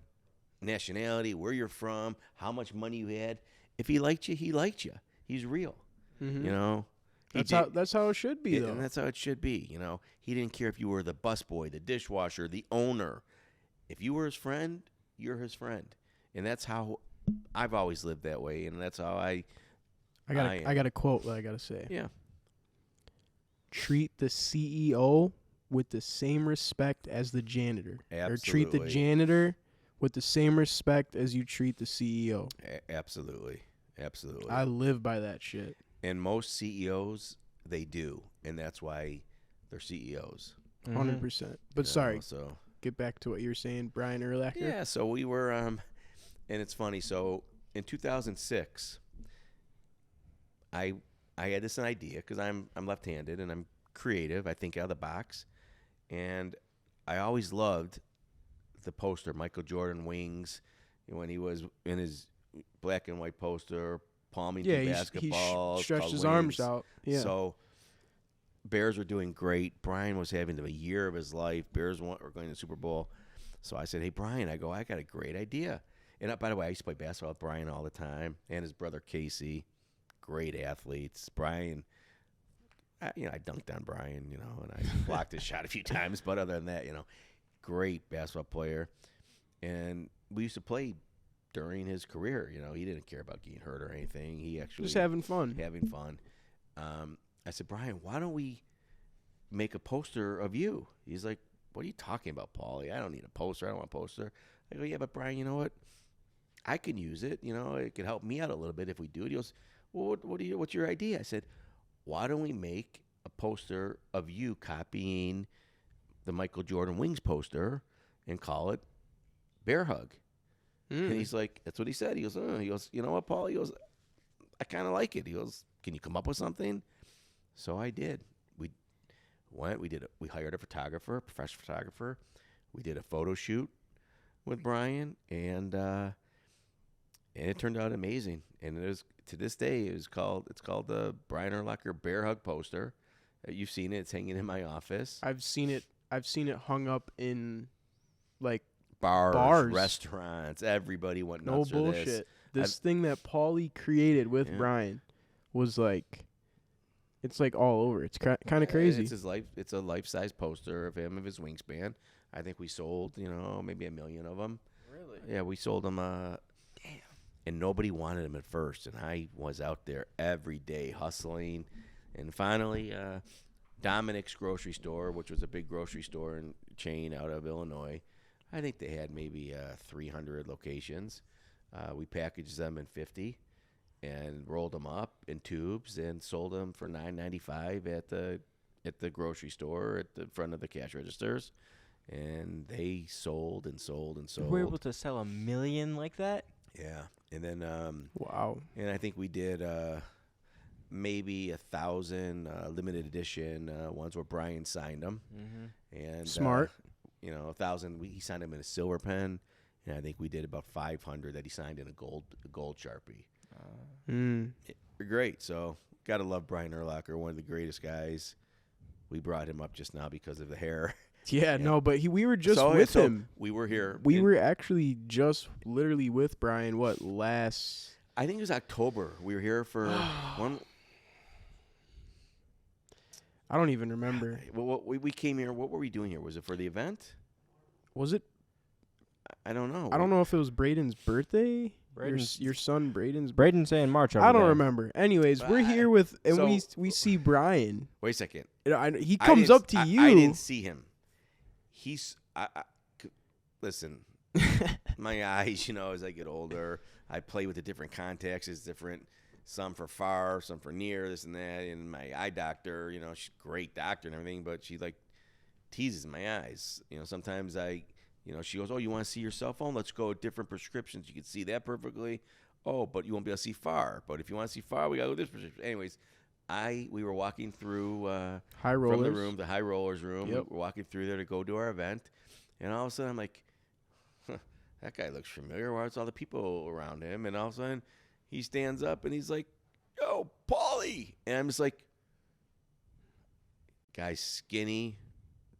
nationality, where you're from, how much money you had. If he liked you, he liked you. He's real. You know, That's how it should be, though. And that's how it should be. You know, he didn't care if you were the busboy, the dishwasher, the owner. If you were his friend, you're his friend, and that's how I've always lived that way, and that's how I got a quote that I gotta say. Yeah. Treat the CEO with the same respect as the janitor. Absolutely. Or treat the janitor with the same respect as you treat the CEO. Absolutely. I live by that shit. And most CEOs, they do, and that's why they're CEOs. 100%. But sorry, So get back to what you were saying, Brian Urlacher. yeah, so we were, and it's funny. So in 2006, I had this idea because I'm left-handed and I'm creative. I think out of the box, and I always loved the poster Michael Jordan wings when he was in his black and white poster, palming through basketball. He stretched his wings. arms out. Yeah. So Bears were doing great. Brian was having the year of his life. Bears were going to the Super Bowl. So I said, hey, Brian, I got a great idea. And by the way, I used to play basketball with Brian all the time and his brother Casey. Great athletes. Brian, I dunked on Brian, and I blocked his shot a few times. But other than that, great basketball player. And we used to play during his career. He didn't care about getting hurt or anything. He actually just having fun. I said, Brian, why don't we make a poster of you? He's like, what are you talking about, Pauly? I don't need a poster. I don't want a poster. I go, yeah, but Brian, you know what? I can use it. It could help me out a little bit if we do it. He goes, well, what's your idea? I said, why don't we make a poster of you copying the Michael Jordan wings poster and call it Bear Hug? And he's like, that's what he said. He goes, you know what, Paul? He goes, I kind of like it. He goes, can you come up with something? So I did. We hired a photographer, a professional photographer. We did a photo shoot with Brian, and it turned out amazing. And it is, to this day, it's called the Brian Urlacher Bear Hug poster. You've seen it. It's hanging in my office. I've seen it hung up in like bars, restaurants. Everybody went nuts no for bullshit. This thing that Pauly created with Brian was like, it's like all over. It's kind of crazy. It's a life-size poster of him, of his wingspan. I think we sold, maybe 1 million of them. Really? Yeah, we sold them. Damn. And nobody wanted them at first, and I was out there every day hustling. And finally, Dominic's grocery store, which was a big grocery store and chain out of Illinois, I think they had maybe 300 locations. We packaged them in 50 and rolled them up in tubes and sold them for $9.95 at the grocery store at the front of the cash registers. And they sold and sold and sold. You were able to sell 1 million like that? Yeah. And then wow. And I think we did maybe 1,000 limited edition ones where Brian signed them. Mm-hmm. And smart. 1,000. He signed them in a silver pen, and I think we did about 500 that he signed in a gold Sharpie. Great. So gotta love Brian Urlacher, one of the greatest guys. We brought him up just now because of the hair. Yeah, no, but we were just with him. We were here. We were actually just literally with Brian. What, last? I think it was October. We were here for one. I don't even remember. Well, we came here. What were we doing here? Was it for the event? Was it? I don't know. I don't know if it was Braden's birthday. Your son Braden's. Braden's saying March. I don't remember. Anyways, we're here with, and we see Brian. Wait a second. He comes up to you. I didn't see him. Listen, my eyes, as I get older, I play with the different contacts. It's different, some for far, some for near, this and that. And my eye doctor, she's a great doctor and everything, but she teases my eyes. Sometimes she goes, oh, you want to see your cell phone? Let's go with different prescriptions. You can see that perfectly. Oh, but you won't be able to see far. But if you want to see far, we got to go with this prescription. Anyways, we were walking through High Rollers. From the room, the High Rollers room. Yep. We're walking through there to go to our event. And all of a sudden, I'm like, that guy looks familiar. Why are all the people around him? And all of a sudden, he stands up and he's like, yo, Pauly. And I'm just like, guy's skinny,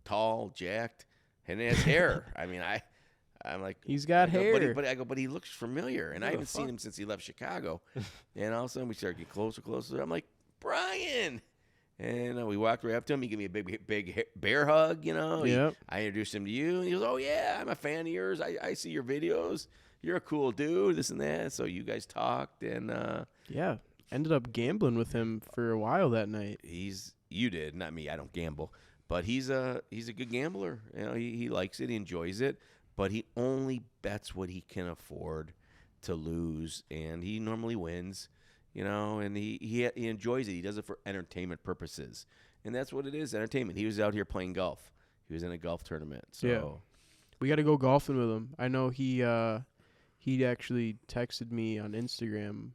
tall, jacked, and he has hair. I mean, I'm like, he's got hair. But he looks familiar. And I haven't seen him since he left Chicago. And all of a sudden, we start getting closer. I'm like, Brian. And we walked right up to him. He gave me a big bear hug, you know. Yep. I introduced him to you. And he goes, oh, yeah, I'm a fan of yours. I see your videos. You're a cool dude, this and that. So you guys talked. And yeah, ended up gambling with him for a while that night. You did, not me. I don't gamble. But he's a good gambler. You know, he likes it. He enjoys it. But he only bets what he can afford to lose. And he normally wins. You know, and he enjoys it. He does it for entertainment purposes. And that's what it is, entertainment. He was out here playing golf. He was in a golf tournament. So Yeah. We got to go golfing with him. I know he actually texted me on Instagram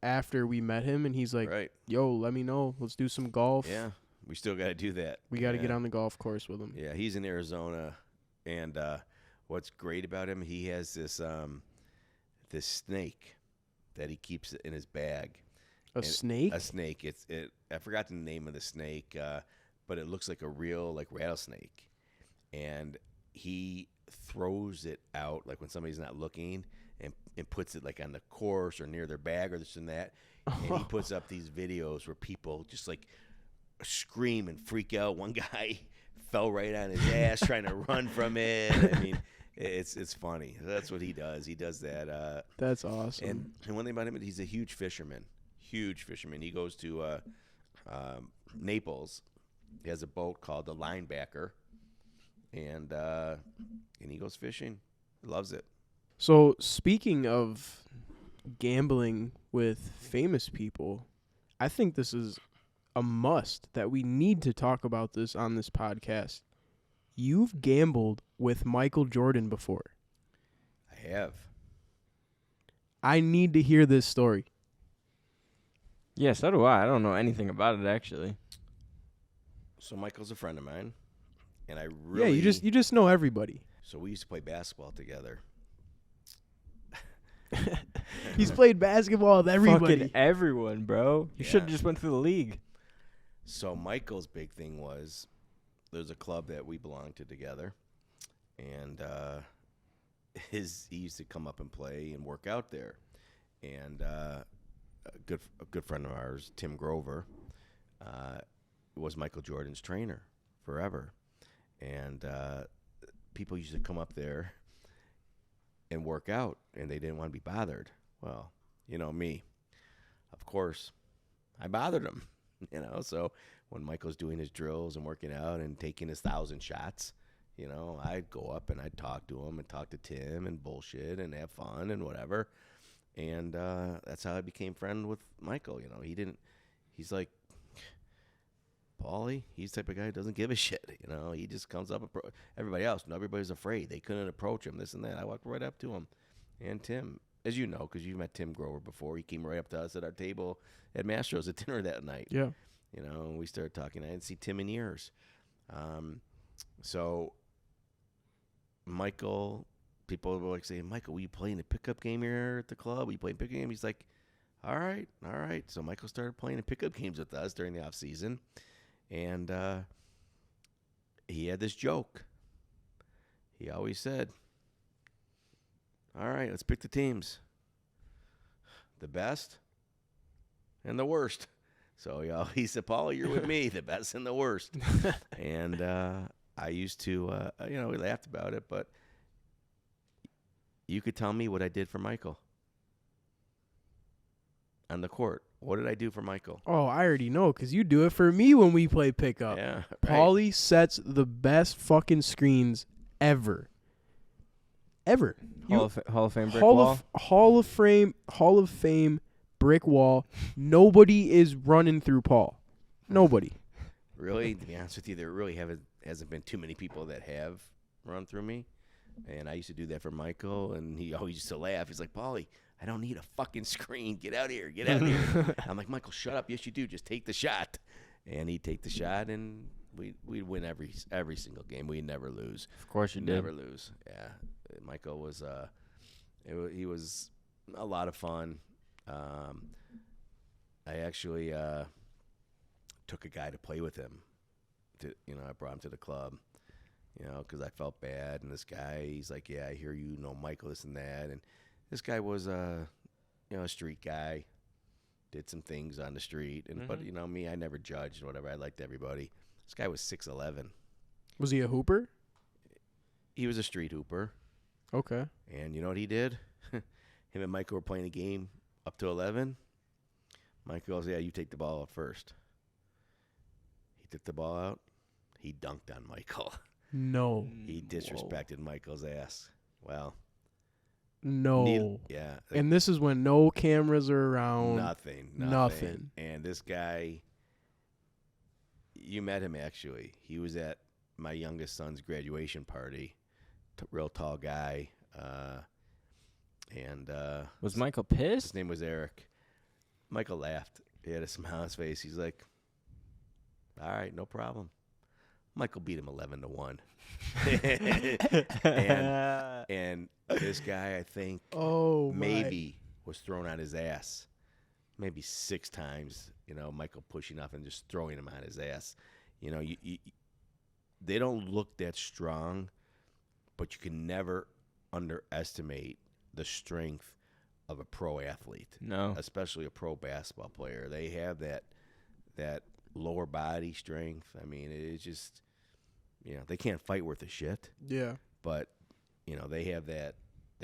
after we met him, and he's like, right. yo, let me know. Let's do some golf. Yeah, we still got to do that. We got to get on the golf course with him. Yeah, he's in Arizona. And what's great about him, he has this snake that he keeps in his bag. A snake? A snake. I forgot the name of the snake, but it looks like a real rattlesnake. And he throws it out like when somebody's not looking and puts it like on the course or near their bag or this and that. And he puts up these videos where people just like scream and freak out. One guy fell right on his ass trying to run from it. I mean, it's funny. That's what he does. He does that. That's awesome. And one thing about him, he's a huge fisherman. Huge fisherman. He goes to Naples. He has a boat called the Linebacker, and he goes fishing. He loves it. So speaking of gambling with famous people, I think this is a must that we need to talk about this on this podcast. You've gambled with Michael Jordan before. I have. I need to hear this story. Yeah, so do I. I don't know anything about it, actually. So Michael's a friend of mine, and I really... Yeah, you just know everybody. So we used to play basketball together. He's played basketball with everybody. Fucking everyone, bro. You should have just went through the league. So Michael's big thing was there's a club that we belonged to together, and he used to come up and play and work out there. And a good friend of ours, Tim Grover, was Michael Jordan's trainer forever. And people used to come up there and work out, and they didn't want to be bothered. Well, you know me. Of course, I bothered him, you know. So when Michael's doing his drills and working out and taking his 1,000 shots, you know, I'd go up and I'd talk to him and talk to Tim and bullshit and have fun and whatever. And that's how I became friend with Michael. You know, he's like, Pauly, he's the type of guy who doesn't give a shit. You know, he just comes up. Everybody else, everybody's afraid. They couldn't approach him, this and that. I walked right up to him. And Tim, as you know, because you've met Tim Grover before, he came right up to us at our table at Mastro's at dinner that night. Yeah. You know, and we started talking. I didn't see Tim in years. So Michael, people were like saying, Michael, will you play in a pickup game here at the club? Will you play a pickup game? He's like, all right. So Michael started playing in pickup games with us during the off season. And he had this joke. He always said, all right, let's pick the teams. The best and the worst. So he said, Pauly, you're with me, the best and the worst. And I used to, we laughed about it, but you could tell me what I did for Michael on the court. What did I do for Michael? Oh, I already know, because you do it for me when we play pickup. Yeah, right. Pauly sets the best fucking screens ever. Ever. Hall of Fame brick wall. Hall of Fame brick wall. Nobody is running through Paul. Nobody. Really, to be honest with you, there really hasn't been too many people that have run through me. And I used to do that for Michael, and he always used to laugh. He's like, Pauly, I don't need a fucking screen. Get out here. Get out here. I'm like, Michael, shut up. Yes, you do. Just take the shot. And he'd take the shot, and we'd win every single game. We'd never lose. Of course you did. Never lose. Yeah. Michael was he was a lot of fun. I actually took a guy to play with him. I brought him to the club, because I felt bad. And this guy, he's like, yeah, I hear you know Michael, this and that. And this guy was a street guy, did some things on the street. But you know me, I never judged whatever. I liked everybody. This guy was 6'11". Was he a hooper? He was a street hooper. Okay. And you know what he did? Him and Michael were playing a game up to 11. Michael goes, yeah, you take the ball out first. He took the ball out. He dunked on Michael. No. He disrespected Michael's ass. Well. No. Yeah. And this is when no cameras are around. Nothing. And this guy, you met him actually. He was at my youngest son's graduation party. Real tall guy. Was Michael pissed? His name was Eric. Michael laughed. He had a smile on his face. He's like, all right, no problem. Michael beat him 11-1. and this guy, I think, maybe was thrown on his ass maybe 6 times. You know, Michael pushing up and just throwing him on his ass. You know, they don't look that strong, but you can never underestimate the strength of a pro athlete. No. Especially a pro basketball player. They have that lower body strength. I mean, it's just, you know, they can't fight worth a shit. Yeah. But, you know, they have that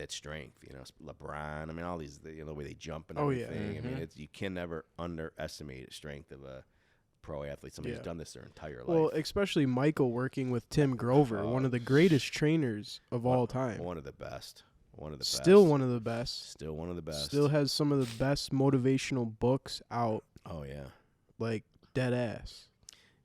strength. You know, LeBron, I mean, all these, you know, the way they jump and everything. I mean, you can never underestimate the strength of a pro athlete. Somebody who's done this their entire life. Well, especially Michael working with Tim Grover, one of the greatest trainers of all time. One of the best. Still one of the best. Still one of the best. Still has some of the best motivational books out. Oh, yeah. Like, dead ass.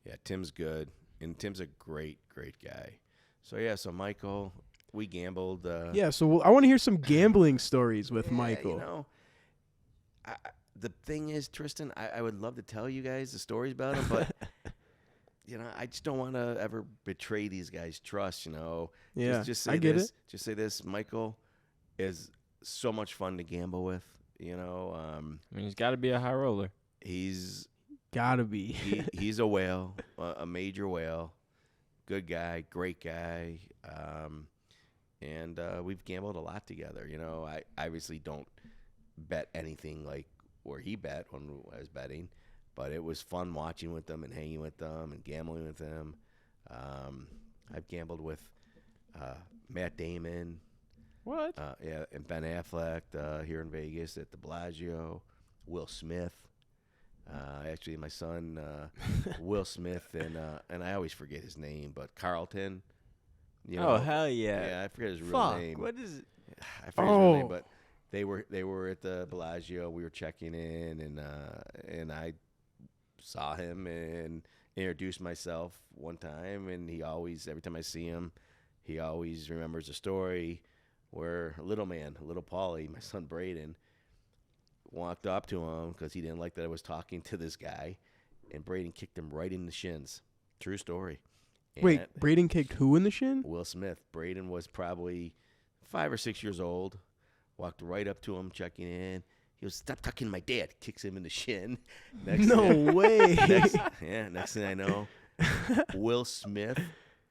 Yeah, Tim's good. And Tim's a great, great guy. So, yeah, so Michael, we gambled. So I want to hear some gambling stories with Michael. You know, the thing is, Tristan, I would love to tell you guys the stories about him, but, you know, I just don't want to ever betray these guys' trust, you know. Yeah, just say I get this. it. Just say this. Michael is so much fun to gamble with, you know. I mean, he's got to be a high roller. He's gotta be. he's a whale, a major whale. Good guy, great guy. And we've gambled a lot together. You know, I obviously don't bet anything like where he bet when I was betting, but it was fun watching with them and hanging with them and gambling with them. I've gambled with Matt Damon. What? Yeah, and Ben Affleck here in Vegas at the Bellagio. Will Smith. Actually, my son, Will Smith, and I always forget his name, but Carlton. You know, hell yeah! Yeah, I forget his real name. What is it? I forget his real name, but they were at the Bellagio. We were checking in, and I saw him and introduced myself one time, and he always, every time I see him, he always remembers a story where little Pauly, my son Braden, walked up to him because he didn't like that I was talking to this guy, and Braden kicked him right in the shins. True story. And wait, Braden kicked who in the shin? Will Smith. Braden was probably 5 or 6 years old. Walked right up to him, checking in. He goes, "Stop talking to my dad." Kicks him in the shin. Way. Next thing I know, Will Smith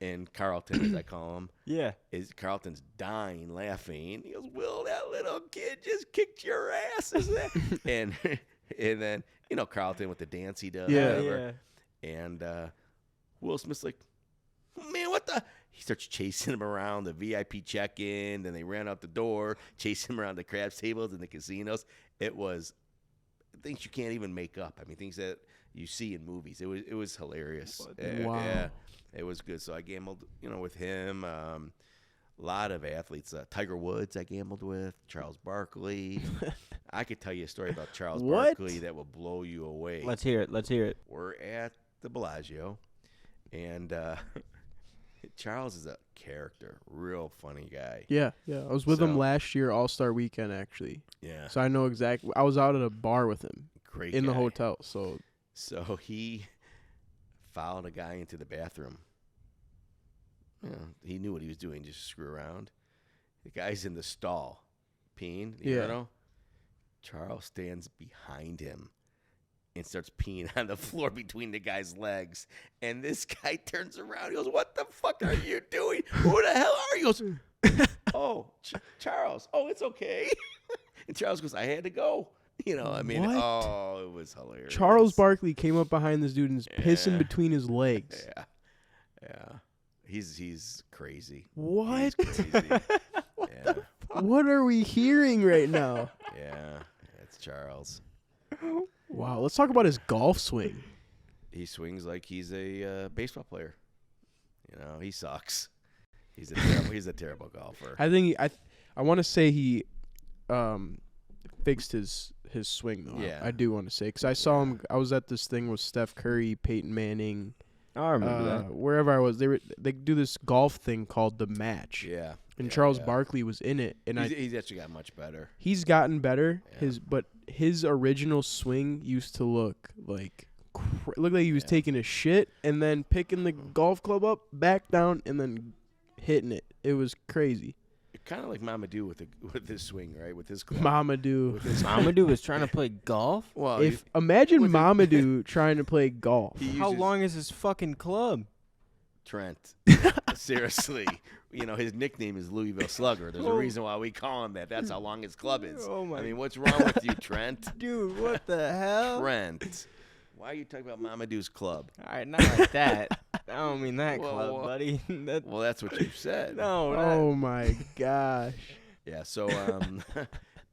and Carlton, as I call him. Yeah. Carlton's dying laughing. He goes, "Will, that little kid just kicked your ass, isn't it?" and then, you know, Carlton with the dance he does. Yeah. Whatever. And Will Smith's like, "Man, what the?" He starts chasing him around the VIP check-in. Then they ran out the door, chasing him around the craps tables in the casinos. It was things you can't even make up. I mean, things that you see in movies. It was hilarious. Wow. Yeah, it was good. So I gambled, you know, with him. A lot of athletes. Tiger Woods I gambled with. Charles Barkley. I could tell you a story about Charles Barkley that will blow you away. Let's hear it. We're at the Bellagio, and Charles is a character, real funny guy. Yeah. I was with him last year, All-Star Weekend, actually. Yeah. So I know exactly. I was out at a bar with him. Great in guy. the hotel. So he followed a guy into the bathroom. You know, he knew what he was doing, just screw around. The guy's in the stall, peeing. You know? Charles stands behind him and starts peeing on the floor between the guy's legs. And this guy turns around. He goes, "What the fuck are you doing? Who the hell are you?" He goes, "Oh, Charles. Oh, it's okay." And Charles goes, "I had to go. You know, I mean, What? oh, it was hilarious. Charles Barkley came up behind this dude and is pissing Yeah. between his legs. Yeah, yeah. He's crazy. What? He's crazy. Yeah, What are we hearing right now? yeah. It's Charles. Wow, let's talk about his golf swing. He swings like he's a baseball player. You know, he sucks. He's a terrible golfer. I think I want to say he fixed his swing though. Yeah. I do want to say because I saw him. I was at this thing with Steph Curry, Peyton Manning. Oh, I remember that. Wherever I was, they do this golf thing called the match. Yeah. And yeah, Charles yeah. Barkley was in it, and He's actually got much better. he's gotten better. Yeah. But his original swing used to look like he was Yeah. taking a shit and then picking the golf club up, back down, and then hitting it. It was crazy. Kind of like Mamadou with his swing, right? With his club. Mamadou. With his Mamadou was trying to play golf? well, If imagine with his- Mamadou trying to play golf. he How uses long is his fucking club? Trent. Seriously. You know, his nickname is Louisville Slugger. There's a Oh. reason why we call him that. That's how long his club is. Oh my I mean, what's wrong with you, Trent? dude, what the hell? Trent. Why are you talking about Mamadou's club? All right, not like that. I don't mean that Whoa, club, whoa. buddy. That, Well, that's what you said. no, Oh my gosh. Yeah, so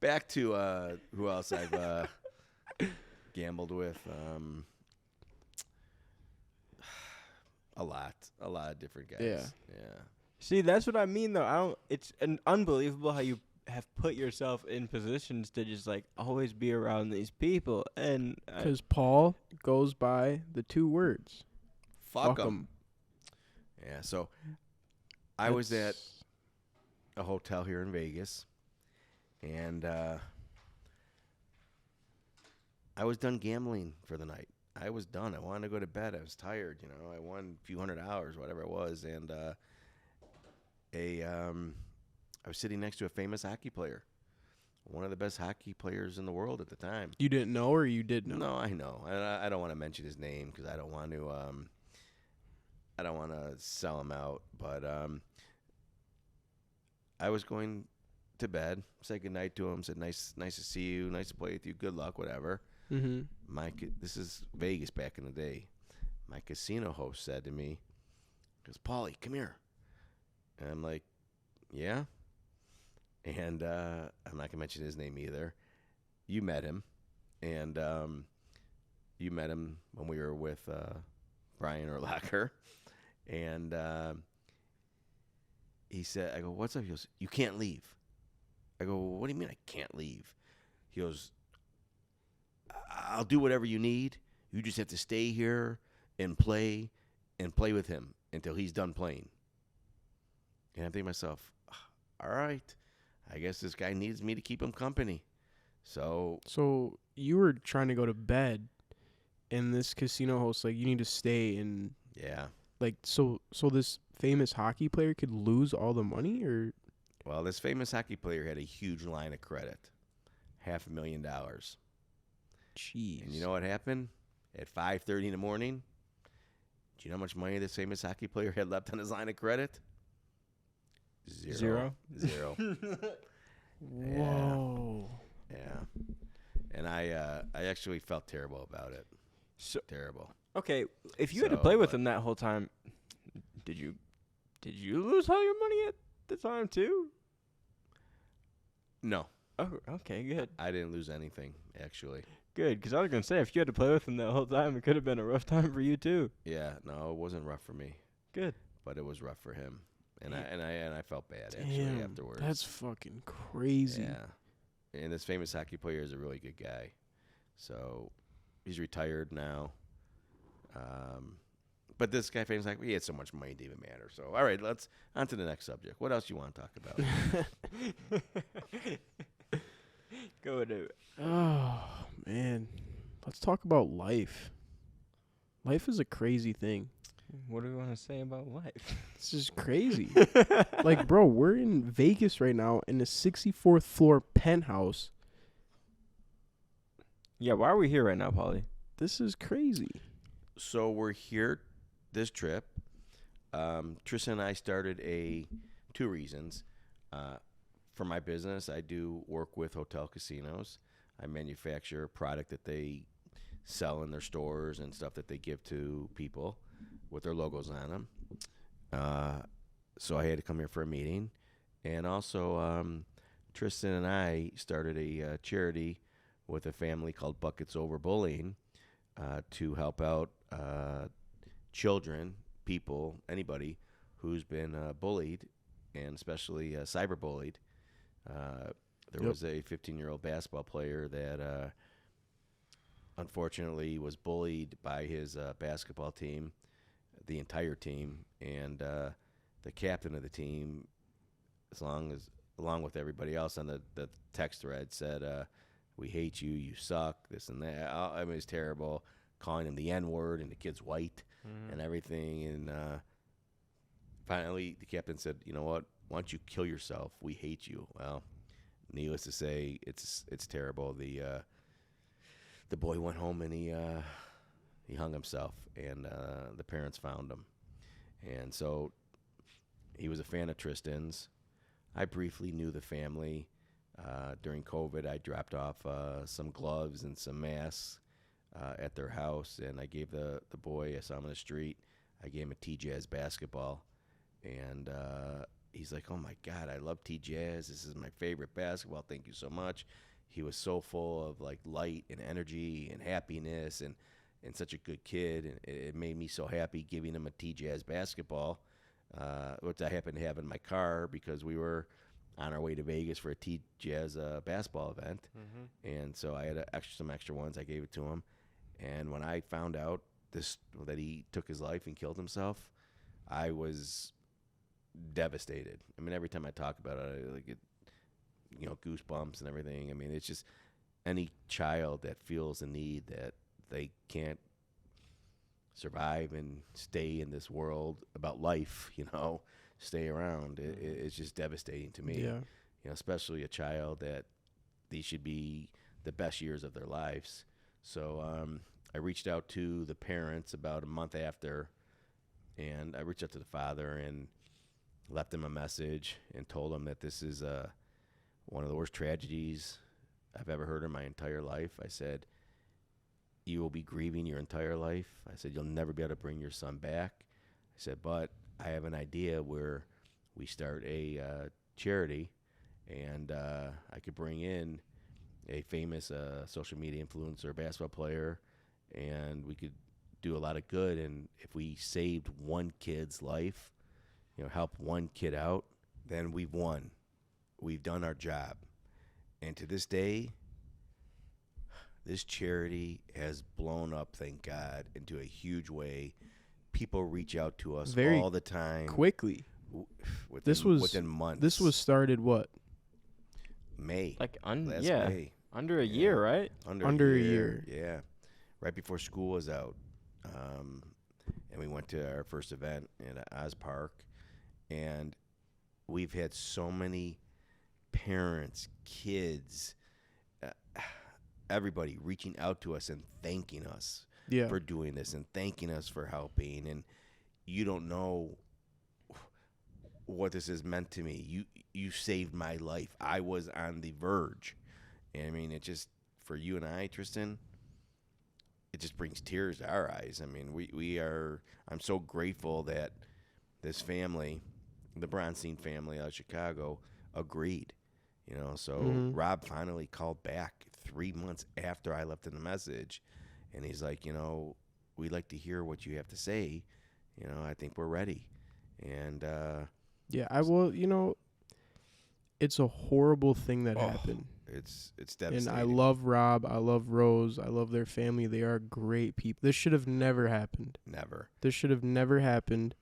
back to who else I've gambled with. A lot of different guys. Yeah. Yeah. See, that's what I mean, though. I don't. It's unbelievable how you have put yourself in positions to just like always be around these people, and Because Paul goes by the two words. Fuck Fuck 'em. 'em. Yeah, so I was at a hotel here in Vegas, and I was done gambling for the night. I was done. I wanted to go to bed. I was tired. You know, I won a few $100, whatever it was, and I was sitting next to a famous hockey player, one of the best hockey players in the world at the time. You didn't know or you did know? No, I know. I don't want to mention his name because I don't want to. I don't want to sell him out. But I was going to bed, said goodnight to him, said nice to see you, nice to play with you, good luck, whatever. Mm-hmm. This is Vegas back in the day. My casino host said to me, "Goes, Pauly, come here." And I'm like, "Yeah." And I'm not gonna mention his name either. You met him, and you met him when we were with Brian Urlacher, and he said, "I go, what's up?" He goes, "You can't leave." I go, "What do you mean I can't leave?" He goes, "I'll do whatever you need. You just have to stay here and play with him until he's done playing." And I'm thinking to myself, all right, I guess this guy needs me to keep him company. So you were trying to go to bed, and this casino host like, you need to stay, and yeah. like so this famous hockey player could lose all the money, or Well, this famous hockey player had a huge line of credit, $500,000. jeez. And you know what happened? At 5:30 in the morning, do you know how much money this famous hockey player had left on his line of credit? Zero. Whoa. Yeah. And I actually felt terrible about it. So Terrible. okay, if you had to So, play with but- him that whole time, did you lose all your money at the time too? No, Oh, okay, good, I didn't lose anything, actually. good. Because I was gonna say, if you had to play with him that whole time, it could have been a rough time for you too. Yeah, no, it wasn't rough for me, Good. but it was rough for him. And I felt bad Damn, actually afterwards. that's fucking crazy. Yeah. And this famous hockey player is a really good guy. So he's retired now. But this guy famous hockey, he had so much money it didn't even matter. So all right, let's on to the next subject. What else you want to talk about? Go to it. Oh man, let's talk about life. Life is a crazy thing. What do we want to say about life? It's just crazy. Like, bro, we're in Vegas right now in a 64th floor penthouse. Yeah, why are we here right now, Pauly? This is crazy. So we're here this trip. Tristan and I started two reasons. For my business, I do work with hotel casinos. I manufacture a product that they sell in their stores and stuff that they give to people with their logos on them. So I had to come here for a meeting. And also, Tristan and I started a charity with a family called Buckets Over Bullying to help out children, people, anybody who's been bullied, and especially cyberbullied. There was a 15-year-old basketball player that unfortunately was bullied by his basketball team, the entire team, and the captain of the team, along with everybody else on the text thread, said, "We hate you, you suck, this and that." I mean, it's terrible, calling him the N-word, and the kid's white and everything. And finally, the captain said, "You know what? Why don't you kill yourself? We hate you." Well, needless to say, it's terrible. The boy went home and he hung himself, and the parents found him. And so he was a fan of Tristan's. I briefly knew the family. During COVID, I dropped off some gloves and some masks at their house, and I gave the boy, I saw him on the street, I gave him a T-Jazz basketball. And he's like, "Oh, my God, I love T-Jazz. This is my favorite basketball. Thank you so much." He was so full of, like, light and energy and happiness and such a good kid. And it made me so happy giving him a T-Jazz basketball, which I happened to have in my car because we were on our way to Vegas for a T-Jazz basketball event. And so I had some extra ones. I gave it to him. And when I found out that he took his life and killed himself, I was devastated. I mean, every time I talk about it, I get, goosebumps and everything. I mean, it's just any child that feels the need that they can't survive and stay in this world about life, stay around. It's just devastating to me. Yeah. Especially a child that these should be the best years of their lives. So I reached out to the parents about a month after, and I reached out to the father and left him a message and told him that this is one of the worst tragedies I've ever heard in my entire life. I said, "You will be grieving your entire life." I said, "You'll never be able to bring your son back." I said, "But I have an idea where we start a charity, and I could bring in a famous social media influencer, basketball player, and we could do a lot of good. And if we saved one kid's life, help one kid out, then we've won. We've done our job." And to this day, this charity has blown up, thank God, into a huge way. People reach out to us Very all the time. quickly. Within months. This was started what? May. Like Last yeah, May. under a year, right? Under a year. Yeah. Right before school was out. And we went to our first event at Oz Park. And we've had so many parents, kids, everybody reaching out to us and thanking us for doing this and thanking us for helping. And you don't know what this has meant to me. You saved my life. I was on the verge. And I mean, it just, for you and I, Tristan, it just brings tears to our eyes. I mean, I'm so grateful that this family, the Bronstein family out of Chicago, agreed. So Rob finally called back 3 months after I left him the message, and he's like, "We'd like to hear what you have to say. I think we're ready." And I will. It's a horrible thing that happened. It's devastating. And I love Rob. I love Rose. I love their family. They are great people. This should have never happened. Never. This should have never happened.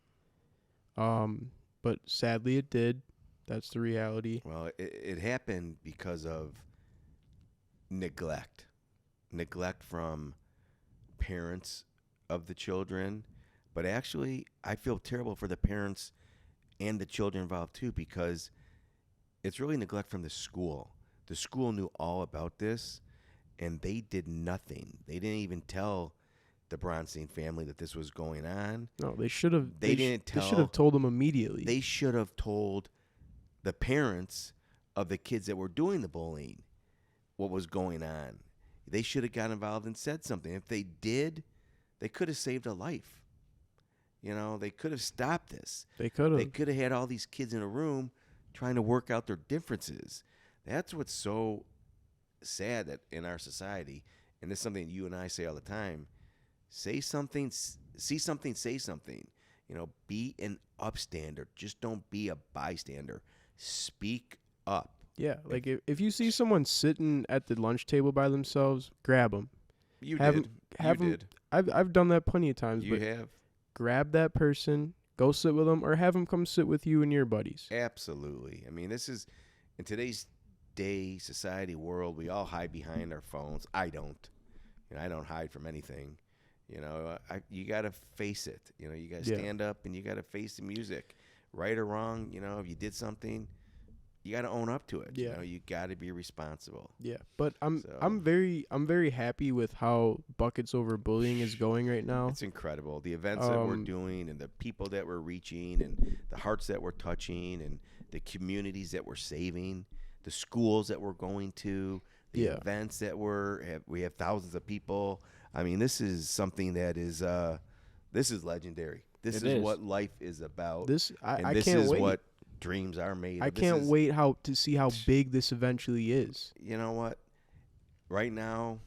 But sadly it did. That's the reality. Well, it happened because of neglect from parents of the children. But actually, I feel terrible for the parents and the children involved too, because it's really neglect from the school. The school knew all about this, and they did nothing. They didn't even tell the Bronstein family that this was going on. No, they should have. They should have told them immediately. They should have told the parents of the kids that were doing the bullying. what was going on. They should have got involved and said something. If they did, they could have saved a life. You know, they could have stopped this. They could have. They could have had all these kids in a room trying to work out their differences. That's what's so sad that in our society, and this is something you and I say all the time, say something, see something, say something. You know, be an upstander. Just don't be a bystander. Speak up. Yeah, like if you see someone sitting at the lunch table by themselves, grab them. You Have did. 'em- have you 'em- did. I've done that plenty of times. You but have. grab that person, go sit with them, or have them come sit with you and your buddies. Absolutely. I mean, this is, in today's day, society, world, we all hide behind our phones. I don't. You know, I don't hide from anything. You know, you got to face it. You know, you got to Yeah. stand up and you got to face the music. Right or wrong, you know, if you did something, you got to own up to it. Yeah. You know, you got to be responsible. Yeah, but I'm So- very happy with how Buckets Over Bullying is going right now. It's incredible. The events that we're doing and the people that we're reaching and the hearts that we're touching and the communities that we're saving, the schools that we're going to, the Yeah. events that we have thousands of people. I mean, this is something that is legendary. This It is is. what life is about. This and I this can't is wait. what dreams are made I of. This can't is- wait to see how big this eventually is. You know what? Right now,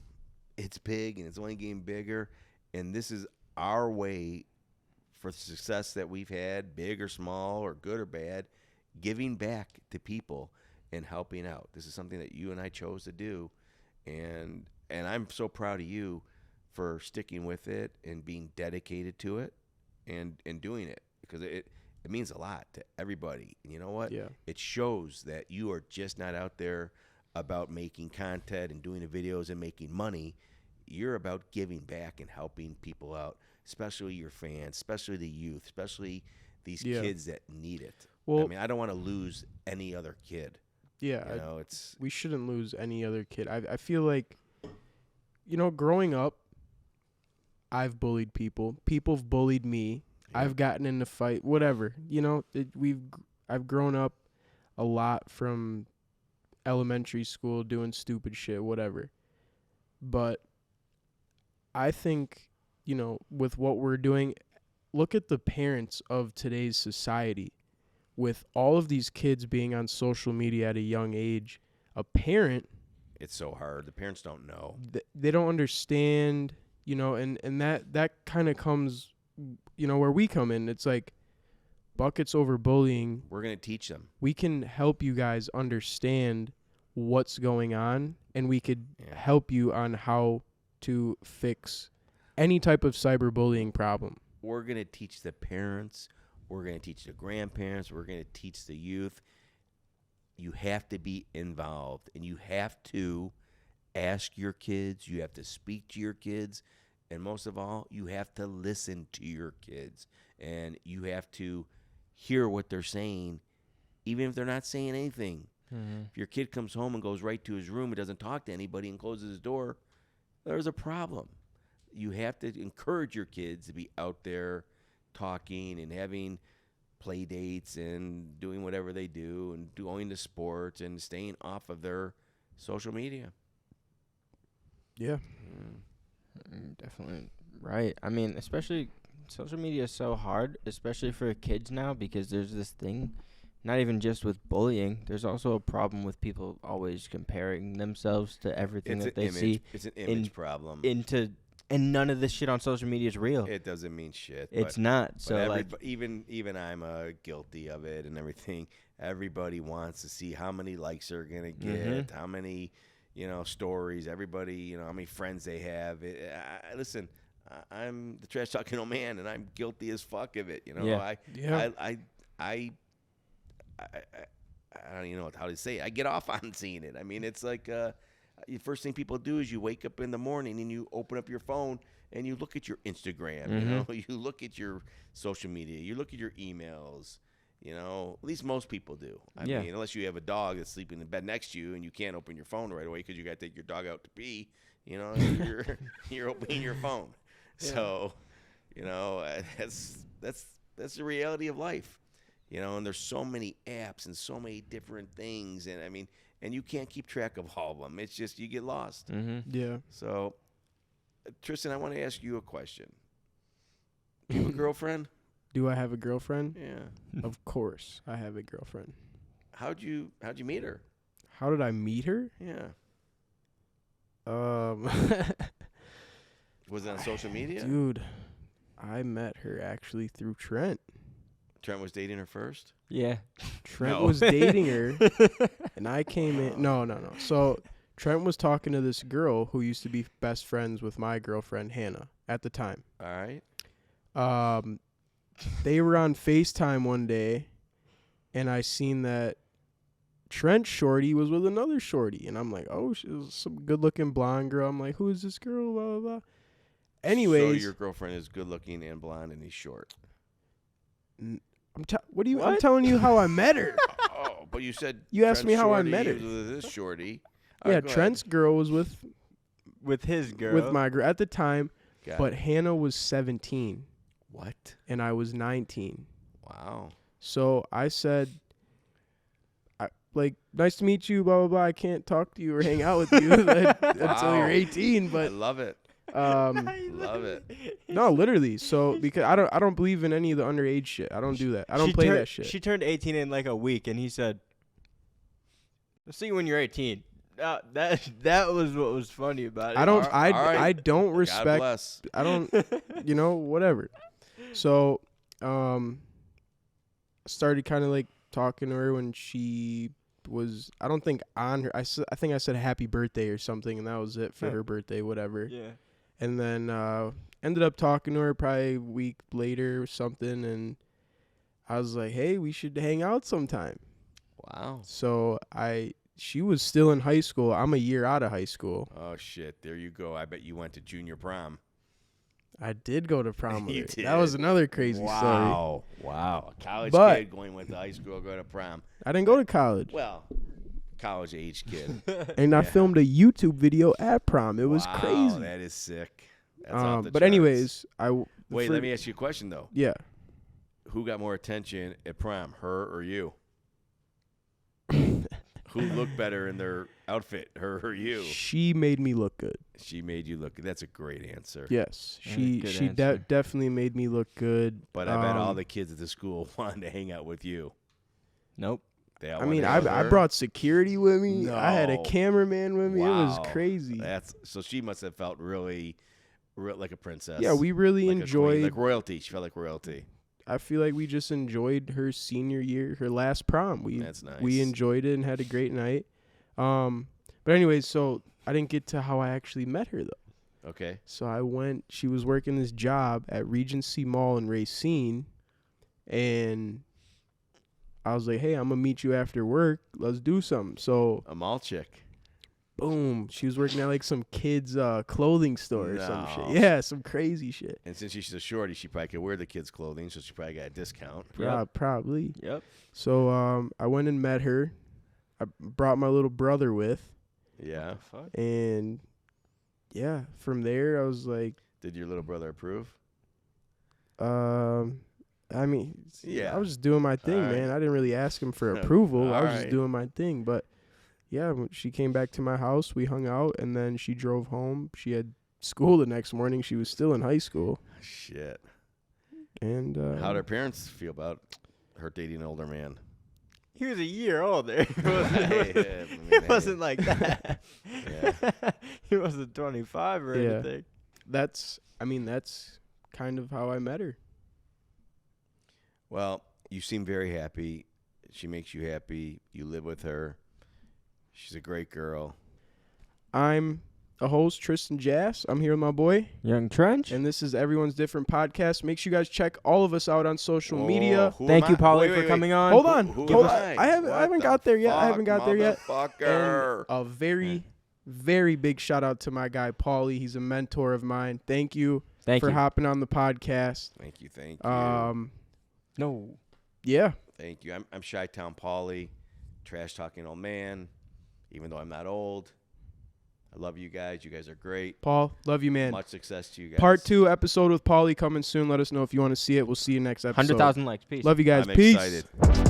it's big and it's only getting bigger. And this is our way for success that we've had, big or small or good or bad, giving back to people and helping out. This is something that you and I chose to do. And I'm so proud of you for sticking with it and being dedicated to it and doing it, because it means a lot to everybody. And you know what? Yeah. It shows that you are just not out there about making content and doing the videos and making money. You're about giving back and helping people out, especially your fans, especially the youth, especially these Yeah. kids that need it. Well, I mean, I don't want to lose any other kid. yeah, You know, it's we shouldn't lose any other kid. I feel like, you know, growing up, I've bullied people. People've bullied me. Yeah. I've gotten in a fight. Whatever. You know, I've grown up a lot from elementary school doing stupid shit. Whatever. But I think, you know, with what we're doing, look at the parents of today's society. With all of these kids being on social media at a young age, a parent, it's so hard. The parents don't know. they don't understand, you know, and that kind of comes, you know, where we come in. It's like Buckets Over Bullying. We're going to teach them. We can help you guys understand what's going on, and we could Yeah. help you on how to fix any type of cyberbullying problem. We're going to teach the parents. We're going to teach the grandparents. We're going to teach the youth. You have to be involved, and you have to ask your kids. You have to speak to your kids. And most of all, you have to listen to your kids. And you have to hear what they're saying, even if they're not saying anything. If your kid comes home and goes right to his room and doesn't talk to anybody and closes his door, there's a problem. You have to encourage your kids to be out there talking and having play dates and doing whatever they do and going to sports and staying off of their social media. Yeah. Definitely right. I mean, especially social media is so hard, especially for kids now, because there's this thing, not even just with bullying. There's also a problem with people always comparing themselves to everything that they see. It's an image problem. And none of this shit on social media is real. It doesn't mean shit. It's but, not. but So like, even I'm guilty of it and everything. Everybody wants to see how many likes they're gonna get, how many, stories. Everybody, how many friends they have. Listen, I'm the trash talking old man, and I'm guilty as fuck of it. I don't even know how to say it. I get off on seeing it. I mean, it's like the first thing people do is you wake up in the morning and you open up your phone and you look at your Instagram. You look at your social media. You look at your emails. At least most people do. I mean, unless you have a dog that's sleeping in bed next to you and you can't open your phone right away because you got to take your dog out to pee. You're opening your phone. Yeah. So, that's the reality of life. And there's so many apps and so many different things. And I mean, and you can't keep track of all of them. It's just you get lost. Mm-hmm. Yeah. So, Tristan, I want to ask you a question. Do you have a girlfriend? Do I have a girlfriend? Yeah. Of course, I have a girlfriend. How'd you meet her? How did I meet her? Yeah. Was it on social media? Dude, I met her actually through Trent. Trent was dating her first? Yeah. Trent No. was dating her, and I came in. No. So Trent was talking to this girl who used to be best friends with my girlfriend, Hannah, at the time. All right. They were on FaceTime one day, and I seen that Trent shorty was with another shorty, and I'm like, oh, she was some good-looking blonde girl. I'm like, who is this girl? Blah, blah, blah. Anyways. So your girlfriend is good-looking and blonde, and he's short. I'm telling you how I met her. Oh, but you said You asked me how I shorty, met her. he was with this shorty. Yeah, All right, go Trent's girl was with His girl. with my girl at the time, ahead. but Hannah was 17 What? and I was 19. Wow. So I said, nice to meet you, blah, blah, blah. I can't talk to you or hang out with you until you're 18. I But love it. Love it. no, literally. So because I don't believe in any of the underage shit. I don't do that. I don't play that shit. She turned 18 in like a week, and he said, "I'll see you when you're 18." That was what was funny about it. I don't. All right. I don't God respect. bless. I don't. Whatever. So, started kind of like talking to her when she was. I don't think on her. I think I said happy birthday or something, and that was it for her birthday. Whatever. Yeah. And then ended up talking to her probably a week later or something, and I was like, hey, we should hang out sometime. Wow. So she was still in high school. I'm a year out of high school. Oh, shit. There you go. I bet you went to junior prom. I did go to prom with You her. did. That was another crazy story. Wow. A college But- kid going to high school, going to prom. I didn't go to college. Well, college-age kid. And I filmed a YouTube video at prom. It was Wow, crazy. that is sick. That's off the But charts. anyways, Wait, let me ask you a question, though. Yeah. Who got more attention at prom, her or you? Who looked better in their outfit, her or you? She made me look good. She made you look. That's a great answer. Yes. Yeah, She good she answer. definitely made me look good. But I bet all the kids at the school wanted to hang out with you. Nope. They all I mean, wanted to hang with I her? brought security with me. I had a No. cameraman with me. It was Wow. crazy. So she must have felt really like a princess. Yeah, we really like a queen, enjoyed. like royalty. She felt like royalty. I feel like we just enjoyed her senior year, her last prom. That's nice. We enjoyed it and had a great night. But anyways, so I didn't get to how I actually met her though. Okay. So I went. She was working this job at Regency Mall in Racine, and I was like, "Hey, I'm gonna meet you after work. Let's do something." So A mall chick. boom, she was working at like some kids' clothing store or some No. shit. Yeah, some crazy shit. And since she's a shorty, she probably could wear the kids' clothing, so she probably got a discount. Probably. Yep. So I went and met her. I brought my little brother with, Yeah. Fuck. and yeah, from there I was like, Did your little brother approve? I mean, Yeah. I was just doing my thing, All right. man. I didn't really ask him for approval. I All was just right. doing my thing. But yeah, when she came back to my house, we hung out, and then she drove home. She had school the next morning. She was still in high school. Shit. And How'd her parents feel about her dating an older man? He was a year older. It Right. it wasn't like that. Yeah. He wasn't 25 or Yeah. anything. that's kind of how I met her. Well, you seem very happy. She makes you happy. You live with her. She's a great girl. I'm a host, Tristan Jass. I'm here with my boy. Young Trench. And this is Everyone's Different Podcast. Make sure you guys check all of us out on social media. Who Thank am you, I? Pauly, Wait, for wait, coming on. Hold on. Who Hold am on. I? I haven't What got the there yet. I fuck, haven't got there yet. motherfucker. And a very, very big shout out to my guy, Pauly. He's a mentor of mine. Thank you Thank for you. hopping on the podcast. Thank you. No. Yeah. Thank you. I'm Chi-Town Pauly, trash talking old man, even though I'm not old. I love you guys. You guys are great. Paul, love you, man. Much success to you guys. Part 2 episode with Pauly coming soon. Let us know if you want to see it. We'll see you next episode. 100,000 likes. Peace. Love you guys. I'm Peace. excited.